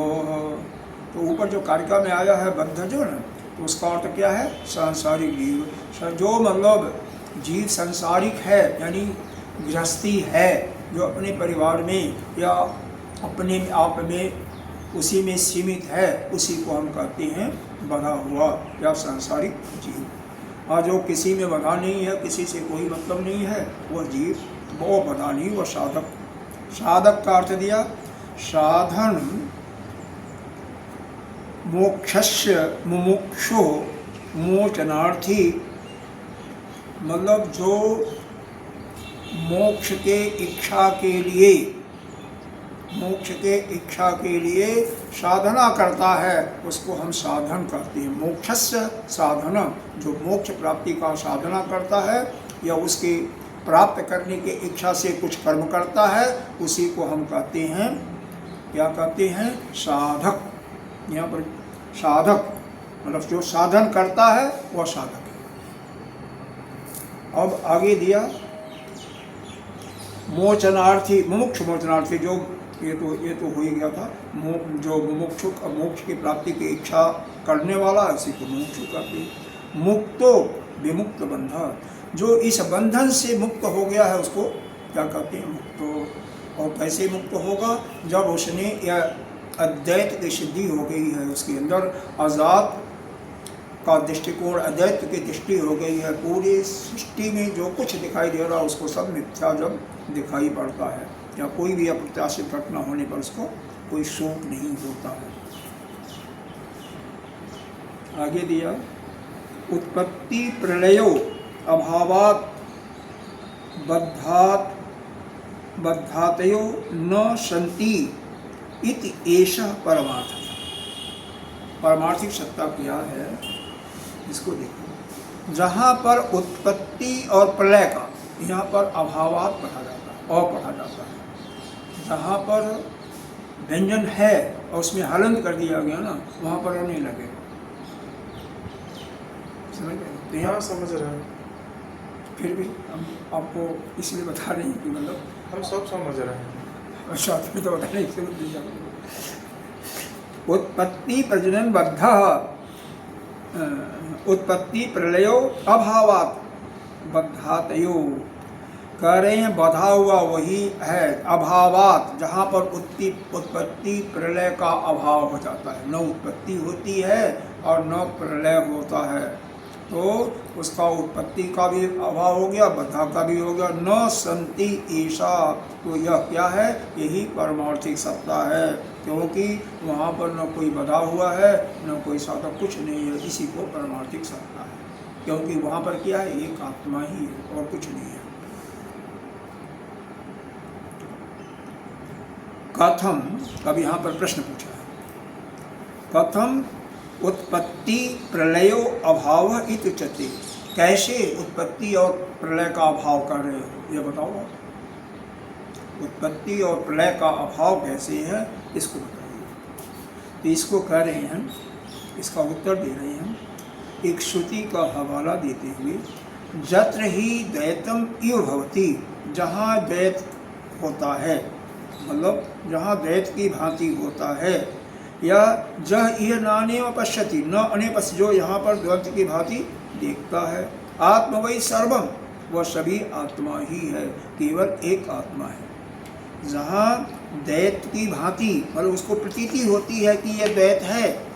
तो ऊपर जो कारिका में आया है बद्ध जो ना, तो उसका अर्थ क्या है, सांसारिक जीव। जो मतलब जीव सांसारिक है यानी गृहस्थी है, जो अपने परिवार में या अपने आप में उसी में सीमित है, उसी को हम कहते हैं बंधा हुआ या सांसारिक जीव। और जो किसी में बंधा नहीं है, किसी से कोई मतलब नहीं है, वह जीव, वो बंधा नहीं, वह साधक। साधक का अर्थ दिया साधन मोक्षस्य मुमुक्षु मोचनार्थी, मतलब जो मोक्ष के इच्छा के लिए, मोक्ष के इच्छा के लिए साधना करता है, उसको हम साधन कहते हैं। मोक्षस्य साधना, जो मोक्ष प्राप्ति का साधना करता है या उसके प्राप्त करने की इच्छा से कुछ कर्म करता है, उसी को हम कहते हैं, क्या कहते हैं, साधक। यहाँ पर साधक मतलब जो साधन करता है वह साधक है। अब आगे दिया मोचनार्थी, मुमुक्ष मोचनार्थी, जो ये तो हो ही गया था। जो मुमुक्षु मोक्ष की प्राप्ति की इच्छा करने वाला है उसी को मुमुक्षु कहते हैं। मुक्तो विमुक्त बंधन, जो इस बंधन से मुक्त हो गया है उसको क्या कहते हैं, मुक्तो। और कैसे मुक्त होगा, जब उसने यह अद्वैत की सिद्धि हो गई है, उसके अंदर आज़ाद का दृष्टिकोण अद्वैत की दृष्टि हो गई है। पूरी सृष्टि में जो कुछ दिखाई दे रहा है उसको सब मिथ्या जब दिखाई पड़ता है, या कोई भी अप्रत्याशित घटना होने पर उसको कोई शोक नहीं होता है। आगे दिया, उत्पत्ति प्रलयो अभावात बद्धातयो न सन्ति इति एषः परमार्थ। पारमार्थिक सत्ता क्या है इसको देखो। जहाँ पर उत्पत्ति और प्रलय का, यहाँ पर अभावात पढ़ा जाता है और पढ़ा जाता है। जहाँ पर व्यंजन है और उसमें हलंत कर दिया गया ना, वहाँ पर नहीं लगेगा। समझ गए? तो यहाँ समझ रहे हैं, फिर भी हम आपको इसलिए बता रहे हैं कि मतलब हम सब समझ रहे हैं। अच्छा, फिर तो बता नहीं। उत्पत्ति प्रजनन बद्ध, उत्पत्ति प्रलयो अभावात बद्धातयो। कह रहे हैं बधा हुआ वही है अभावात, जहाँ पर उत्पत्ति प्रलय का अभाव हो जाता है। न उत्पत्ति होती है और न प्रलय होता है, तो उसका उत्पत्ति का भी अभाव हो गया, बद्धा का भी हो गया। न संति ईशा, तो यह क्या है? यही परमार्थिक सत्ता है, क्योंकि वहाँ पर न कोई बधा हुआ है न कोई साधक, कुछ नहीं है। इसी को परमार्थिक सत्ता है, क्योंकि वहाँ पर क्या है? एक आत्मा ही है और कुछ नहीं है। कथम, अब यहाँ पर प्रश्न पूछा है, कथम उत्पत्ति प्रलयो अभाव इति उच्यते। कैसे उत्पत्ति और प्रलय का अभाव कर रहे हो, ये बताओ। उत्पत्ति और प्रलय का अभाव कैसे है इसको बताइए। तो इसको कह रहे हैं, इसका उत्तर दे रहे हैं एक श्रुति का हवाला देते हुए, जत्र ही द्वैतम इव भवति, जहाँ द्वैत होता है, मतलब जहाँ द्वैत की भांति होता है, या जह यह नानेव पश्यति, न अने पश्य, जो यहाँ पर द्वैत की भांति देखता है। आत्मा वही सर्वम, वह सभी आत्मा ही है, केवल एक आत्मा है। जहाँ द्वैत की भांति, मतलब उसको प्रतीति होती है कि यह द्वैत है,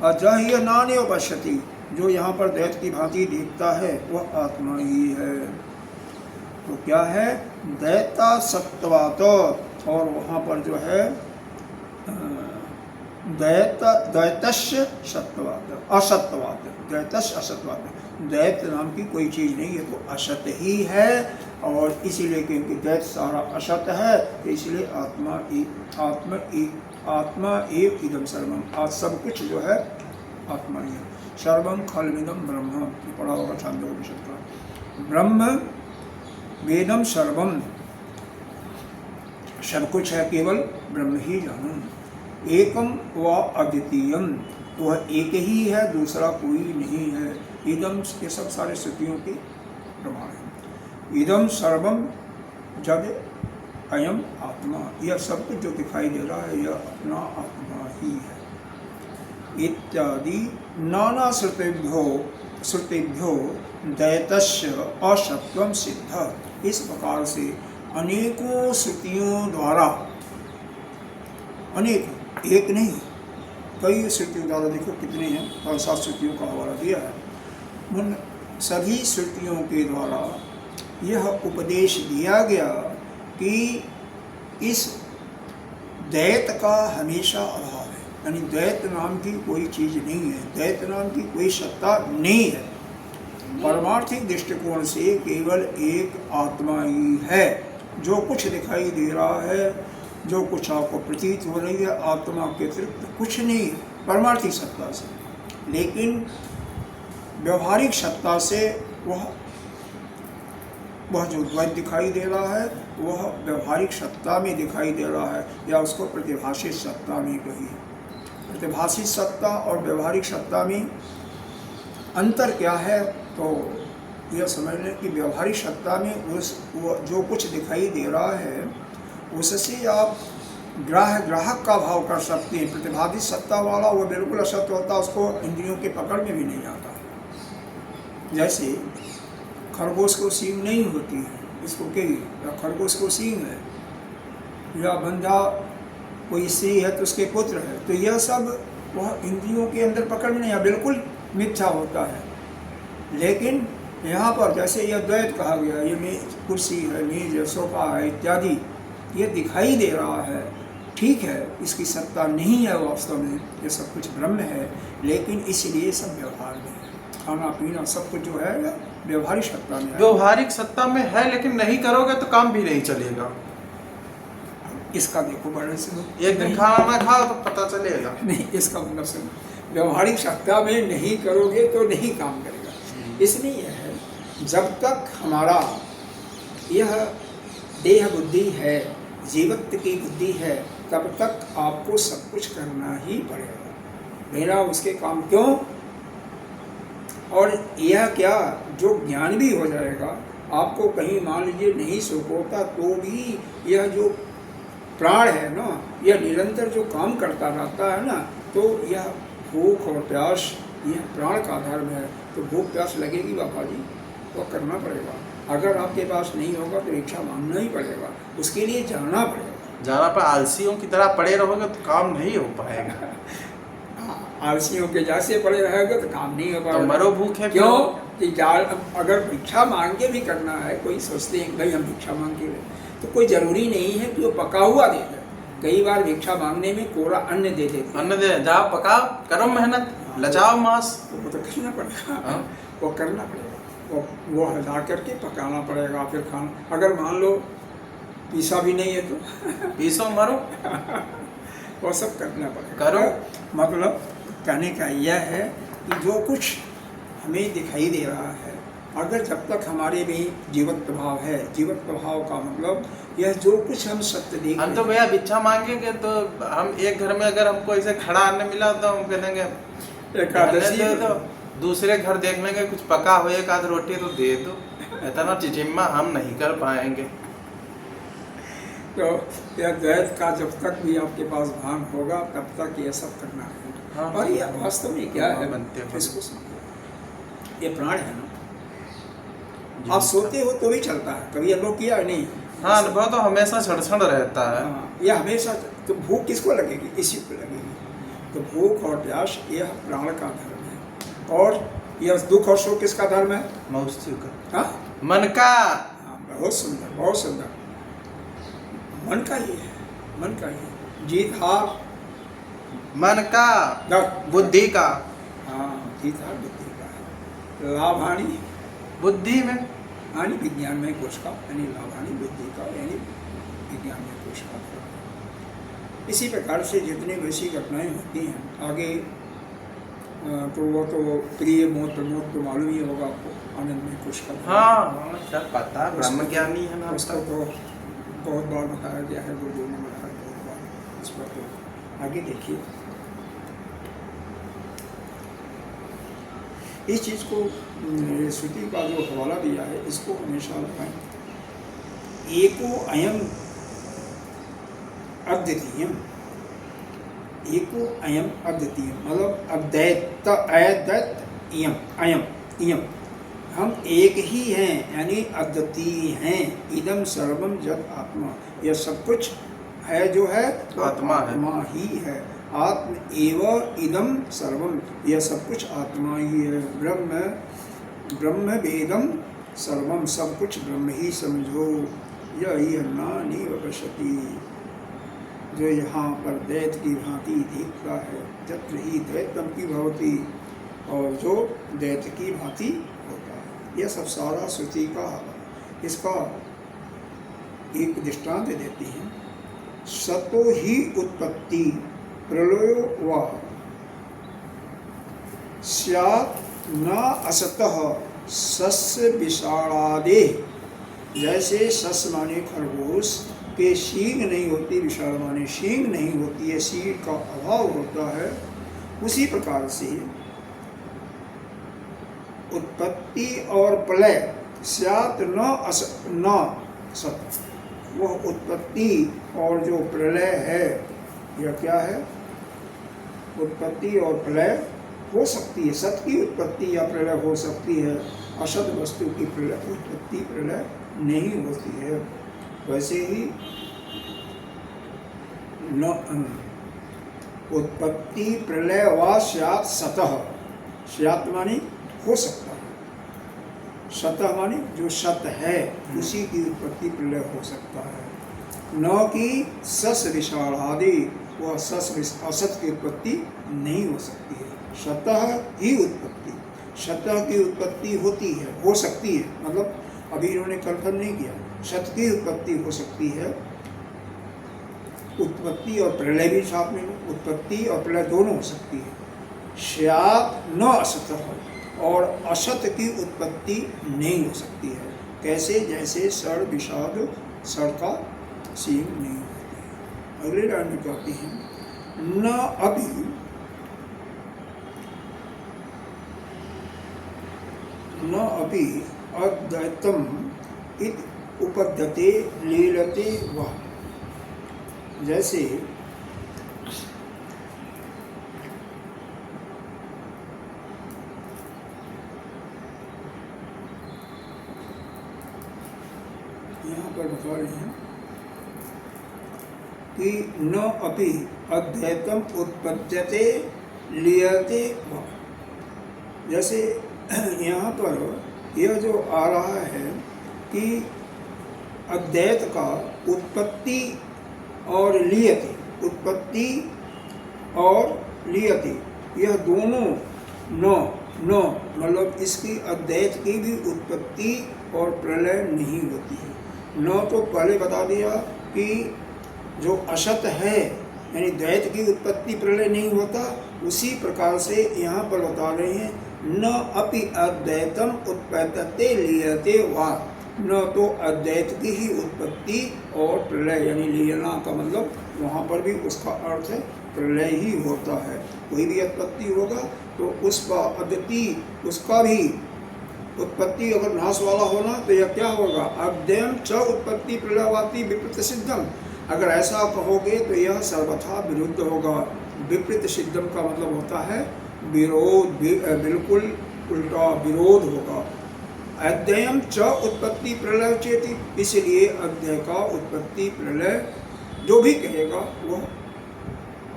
और जह यह नानेव पश्यति, जो यहाँ पर द्वैत की भांति देखता है, वह आत्मा ही है। तो क्या है? द्वैता सत्वात, और वहाँ पर जो है द्वैतस्य सत्वात, असत्वात, द्वैतस्य असत्वात। द्वैत नाम की कोई चीज़ नहीं है, तो असत ही है। और इसीलिए क्योंकि द्वैत सारा असत है, तो इसलिए आत्मा एव इदम सर्वम, आज सब कुछ जो है आत्मा ही है। सर्वम खलविदम ब्रह्म, पढ़ा होगा छांदोग्योपनिषद का। ब्रह्म वेदम सर्वम, सब कुछ है, केवल ब्रह्म ही जानूं। एकम व अद्वितीयम, वह एक ही है, दूसरा कोई नहीं है। इदम के सब सारे श्रुतियों के प्रमाण हैं। इदम सर्वम जब अयम आत्मा, यह सब कुछ जो दिखाई दे रहा है, यह अपना आत्मा ही है। इत्यादि नाना श्रुतिभ्यो द्वैतस्य असत्वम सिद्ध। इस प्रकार से अनेकों श्रुतियों द्वारा, अनेक, एक नहीं, कई श्रुतियों द्वारा, देखो कितने हैं, 5-7 श्रुतियों का हवाला दिया है। उन सभी श्रुतियों के द्वारा यह उपदेश दिया गया कि इस द्वैत का हमेशा अभाव है, यानी द्वैत नाम की कोई चीज़ नहीं है, द्वैत नाम की कोई सत्ता नहीं है। परमार्थिक दृष्टिकोण से केवल एक आत्मा ही है। जो कुछ दिखाई दे रहा है, जो कुछ आपको प्रतीत हो रही है, आत्मा के अतिरिक्त कुछ नहीं है परमार्थिक सत्ता से। लेकिन व्यवहारिक सत्ता से वह जो द्वैत दिखाई दे रहा है, वह व्यवहारिक सत्ता में दिखाई दे रहा है, या उसको प्रतिभाषित सत्ता में कहिए। प्रतिभाषित सत्ता और व्यवहारिक सत्ता में अंतर क्या है? तो यह समझ लें कि व्यवहारिक सत्ता में वो जो कुछ दिखाई दे रहा है, उससे आप ग्राहक का भाव कर सकते हैं। प्रतिभाषित सत्ता वाला वो बिल्कुल असत्य होता, उसको इंद्रियों के पकड़ में भी नहीं आता। जैसे खरगोश को सींग नहीं होती है, इसको कहिए, या खरगोश को सींग है, या बंधा कोई स्त्री है तो उसके पुत्र है, तो यह सब वह इंद्रियों के अंदर पकड़ में नहीं है, बिल्कुल मिथ्या होता है। लेकिन यहाँ पर जैसे यह द्वैत कहा गया, ये मेज कुर्सी है, मेज है, सोफा है इत्यादि, ये दिखाई दे रहा है, ठीक है, इसकी सत्ता नहीं है वास्तव में, ये सब कुछ ब्रह्म है, लेकिन इसलिए सब व्यवहार में है। खाना पीना सब कुछ जो है व्यवहारिक सत्ता में है। व्यवहारिक सत्ता में है, लेकिन नहीं करोगे तो काम भी नहीं चलेगा। इसका देखो बड़े से एक दिन खाना ना खाओ तो पता चलेगा। नहीं, इसका मतलब सुनो, व्यवहारिक सत्ता में नहीं करोगे तो नहीं काम करेगा। इसलिए यह है, जब तक हमारा यह देह बुद्धि है, जीवत्व की बुद्धि है, तब तक आपको सब कुछ करना ही पड़ेगा, बिना उसके काम क्यों। और यह क्या, जो ज्ञान भी हो जाएगा, आपको कहीं मान लीजिए नहीं सुख होता तो भी यह जो प्राण है ना, यह निरंतर जो काम करता रहता है ना, तो यह भूख और प्यास, यह प्राण का धर्म है। तो भूख प्यास लगेगी बाबा जी, तो करना पड़ेगा। अगर आपके पास नहीं होगा तो इच्छा मांगना ही पड़ेगा, उसके लिए जाना पड़ेगा। जहाँ पर आलसियों की तरह पड़े रहोगे तो काम नहीं हो पाएगा। आलसियों के जैसे पड़े रहेगा तो काम नहीं हो पाएगा। तो मरो भूखे। क्यों कि अगर भिक्षा मांग के भी करना है, कोई सोचते हैं भाई हम भिक्षा मांग के, तो कोई जरूरी नहीं है कि वो पका हुआ दे दे। कई बार भिक्षा मांगने में कोरा अन्न दे देते, अन्न दे, जाओ पकाओ, करो मेहनत, लजाओ मांस। वो तो करना पड़ेगा, वो करना पड़ेगा, वो हटा करके पकाना पड़ेगा, फिर खाना। अगर मान लो पीसा भी नहीं है तो पीसो मरो, वो सब करना पड़ेगा। करो। मतलब कहने का यह है कि जो कुछ हमें दिखाई दे रहा है, अगर जब तक हमारे में जीवत्व भाव है, जीवत्व भाव का मतलब यह जो कुछ हम सत्य देख, हम तो भैया भिक्षा मांगेंगे तो हम एक घर में अगर हमको ऐसे खड़ा अन्न मिला तो हम कहेंगे एकादशी दे दो, दूसरे घर देख लेंगे कुछ पका हो एक आध रोटी तो दे दो। इतना चिचिम्मा हम नहीं कर पाएंगे। तो यह द्वैत का जब तक भी आपके पास भान होगा तब तक यह सब करना है। हाँ। और ये वास्तव में क्या है, बनते हैं। इसको समझो, ये प्राण है ना, आप सोते हो तो भी चलता है, कभी अनुभव किया है नहीं? हाँ, अनुभव तो हमेशा क्षण रहता है। हाँ, यह हमेशा। तो भूख किसको लगेगी? इसी को लगेगी। तो भूख और प्यास यह प्राण का धर्म है। और यह दुख और शोक किसका धर्म है? मौसी का, हाँ, मन का। हाँ, बहुत सुंदर, बहुत सुंदर। मन का ही है, मन का ही है। जीत हार मन का, बुद्धि का। हाँ, जीत हार बुद्धि का है। लाभ हानि बुद्धि में, हानि विज्ञान में कोश का, यानी लाभ हानि बुद्धि का, यानी विज्ञान में कोश का। इसी प्रकार से जितने वैसी घटनाएं होती हैं आगे, तो वो तो प्रिय मोह प्रमोद तो मालूम ही होगा आपको, आनंद में कोश का। हाँ सब पता, ब्रह्म ज्ञानी है ना। उसका तो बहुत बार बताया गया है, गुरुदेव ने बताया बहुत बार। इस पर तो आगे देखिए, इस चीज़ को श्रुति का जो हवाला दिया है इसको हमेशा लगाएं। एको अयम अद्वितीयम, एको अयम अद्वितीयम मतलब अद्वैत, अद्वैतयम, अयम इयम, हम एक ही हैं, यानी अद्वितीय हैं। इदम सर्वम जब आत्मा, यह सब कुछ है जो है तो आत्मा ही है। आत्म एव इदम सर्वम, यह सब कुछ आत्मा ही है। ब्रह्म, ब्रह्म वेदम सर्वम, सब कुछ ब्रह्म ही समझो। यही नानी वपशति, जो यहाँ पर द्वैत की भांति देखता है, तत्र ही द्वैतम की भवति, और जो द्वैत की भांति होता है। यह सब सारा श्रुति का है। इसका एक दृष्टांत देती है। सतो ही उत्पत्ति प्रलयो वा स्यात् न असतः सस्य विषाणादे, जैसे सस्य माने खरगोश के सींग नहीं होती, विषाण माने सींग नहीं होती है, सींग का अभाव होता है, उसी प्रकार से उत्पत्ति और प्रलय स्यात् न सत, वह उत्पत्ति और जो प्रलय है, यह क्या है? उत्पत्ति और प्रलय हो सकती है, सत की उत्पत्ति या प्रलय हो सकती है, असत वस्तु की प्रलय उत्पत्ति प्रलय नहीं होती है। वैसे ही न उत्पत्ति प्रलय वा स्यात् सतः, स्यात् माने हो सकता है, सतः माने जो सत है उसी की उत्पत्ति प्रलय हो सकता है, न कि सस विशाल आदि, वह सस असत की उत्पत्ति नहीं हो सकती है। सतः ही उत्पत्ति, सतः की उत्पत्ति होती है, हो सकती है, मतलब अभी इन्होंने कल्पना नहीं किया, सत की उत्पत्ति हो सकती है। उत्पत्ति और प्रलय भी साथ में, उत्पत्ति और प्रलय दोनों हो सकती है। स्यात् न असतः, और असत की उत्पत्ति नहीं हो सकती है। कैसे? जैसे सड़ विषाद सड़ का सींग नहीं होती है। अगले लाइन में कहते हैं न अभी न अपि अद्वैतम इत उपद्यते लीलते वा। जैसे यहाँ पर बता रहे हैं कि न अपि अद्वैतम उत्पद्यते लीयते वा। जैसे यहाँ पर यह जो आ रहा है कि अद्वैत का उत्पत्ति और लीयते, उत्पत्ति और लीयते, यह दोनों न मतलब इसकी अद्वैत की भी उत्पत्ति और प्रलय नहीं होती है। न तो पहले बता दिया कि जो असत है यानी द्वैत की उत्पत्ति प्रलय नहीं होता, उसी प्रकार से यहाँ पर बता रहे हैं न अपि अद्वैतम उत्पद्यते लीयते वा। न तो अद्वैत की ही उत्पत्ति और प्रलय यानी लीयना का मतलब वहाँ पर भी उसका अर्थ है प्रलय ही होता है। कोई भी उत्पत्ति होगा तो उसका अद्विती, उसका भी उत्पत्ति अगर नाश वाला होना तो यह क्या होगा? अद्वयम च उत्पत्ति प्रलयवाती विपरीत सिद्धम। अगर ऐसा कहोगे तो यह सर्वथा विरुद्ध होगा। विपरीत सिद्धम का मतलब होता है विरोध, बिल्कुल उल्टा विरोध होगा। अद्वयम च उत्पत्ति प्रलय चेति, इसलिए अद्वय का उत्पत्ति प्रलय जो भी कहेगा वह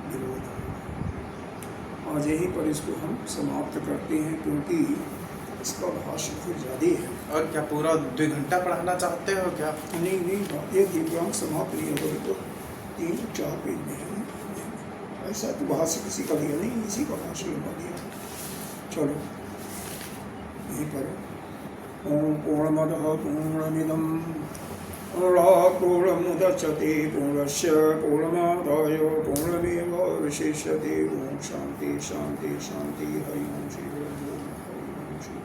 विरोध होगा। आज यहीं पर इसको हम समाप्त करते हैं क्योंकि इसका भाष्य बहुत ज़्यादा है। और क्या पूरा 2 घंटा पढ़ाना चाहते हो क्या? नहीं, ये दिव्यांग समाप्त नहीं होगा तो 3-4 पेज में है। ऐसा तो भाष्य किसी का दिया नहीं, इसी का भाष्य लगा दिया। चलो यहीं पर ओम पूर्णमदः पूर्णमिदं पूर्णात् पूर्णमुदच्यते पूर्णस्य पूर्णमादाय पूर्णमेवावशिष्यते। ओम शांति शांति शांति। हरि ओम श्री गुरु हरि ओम श्री।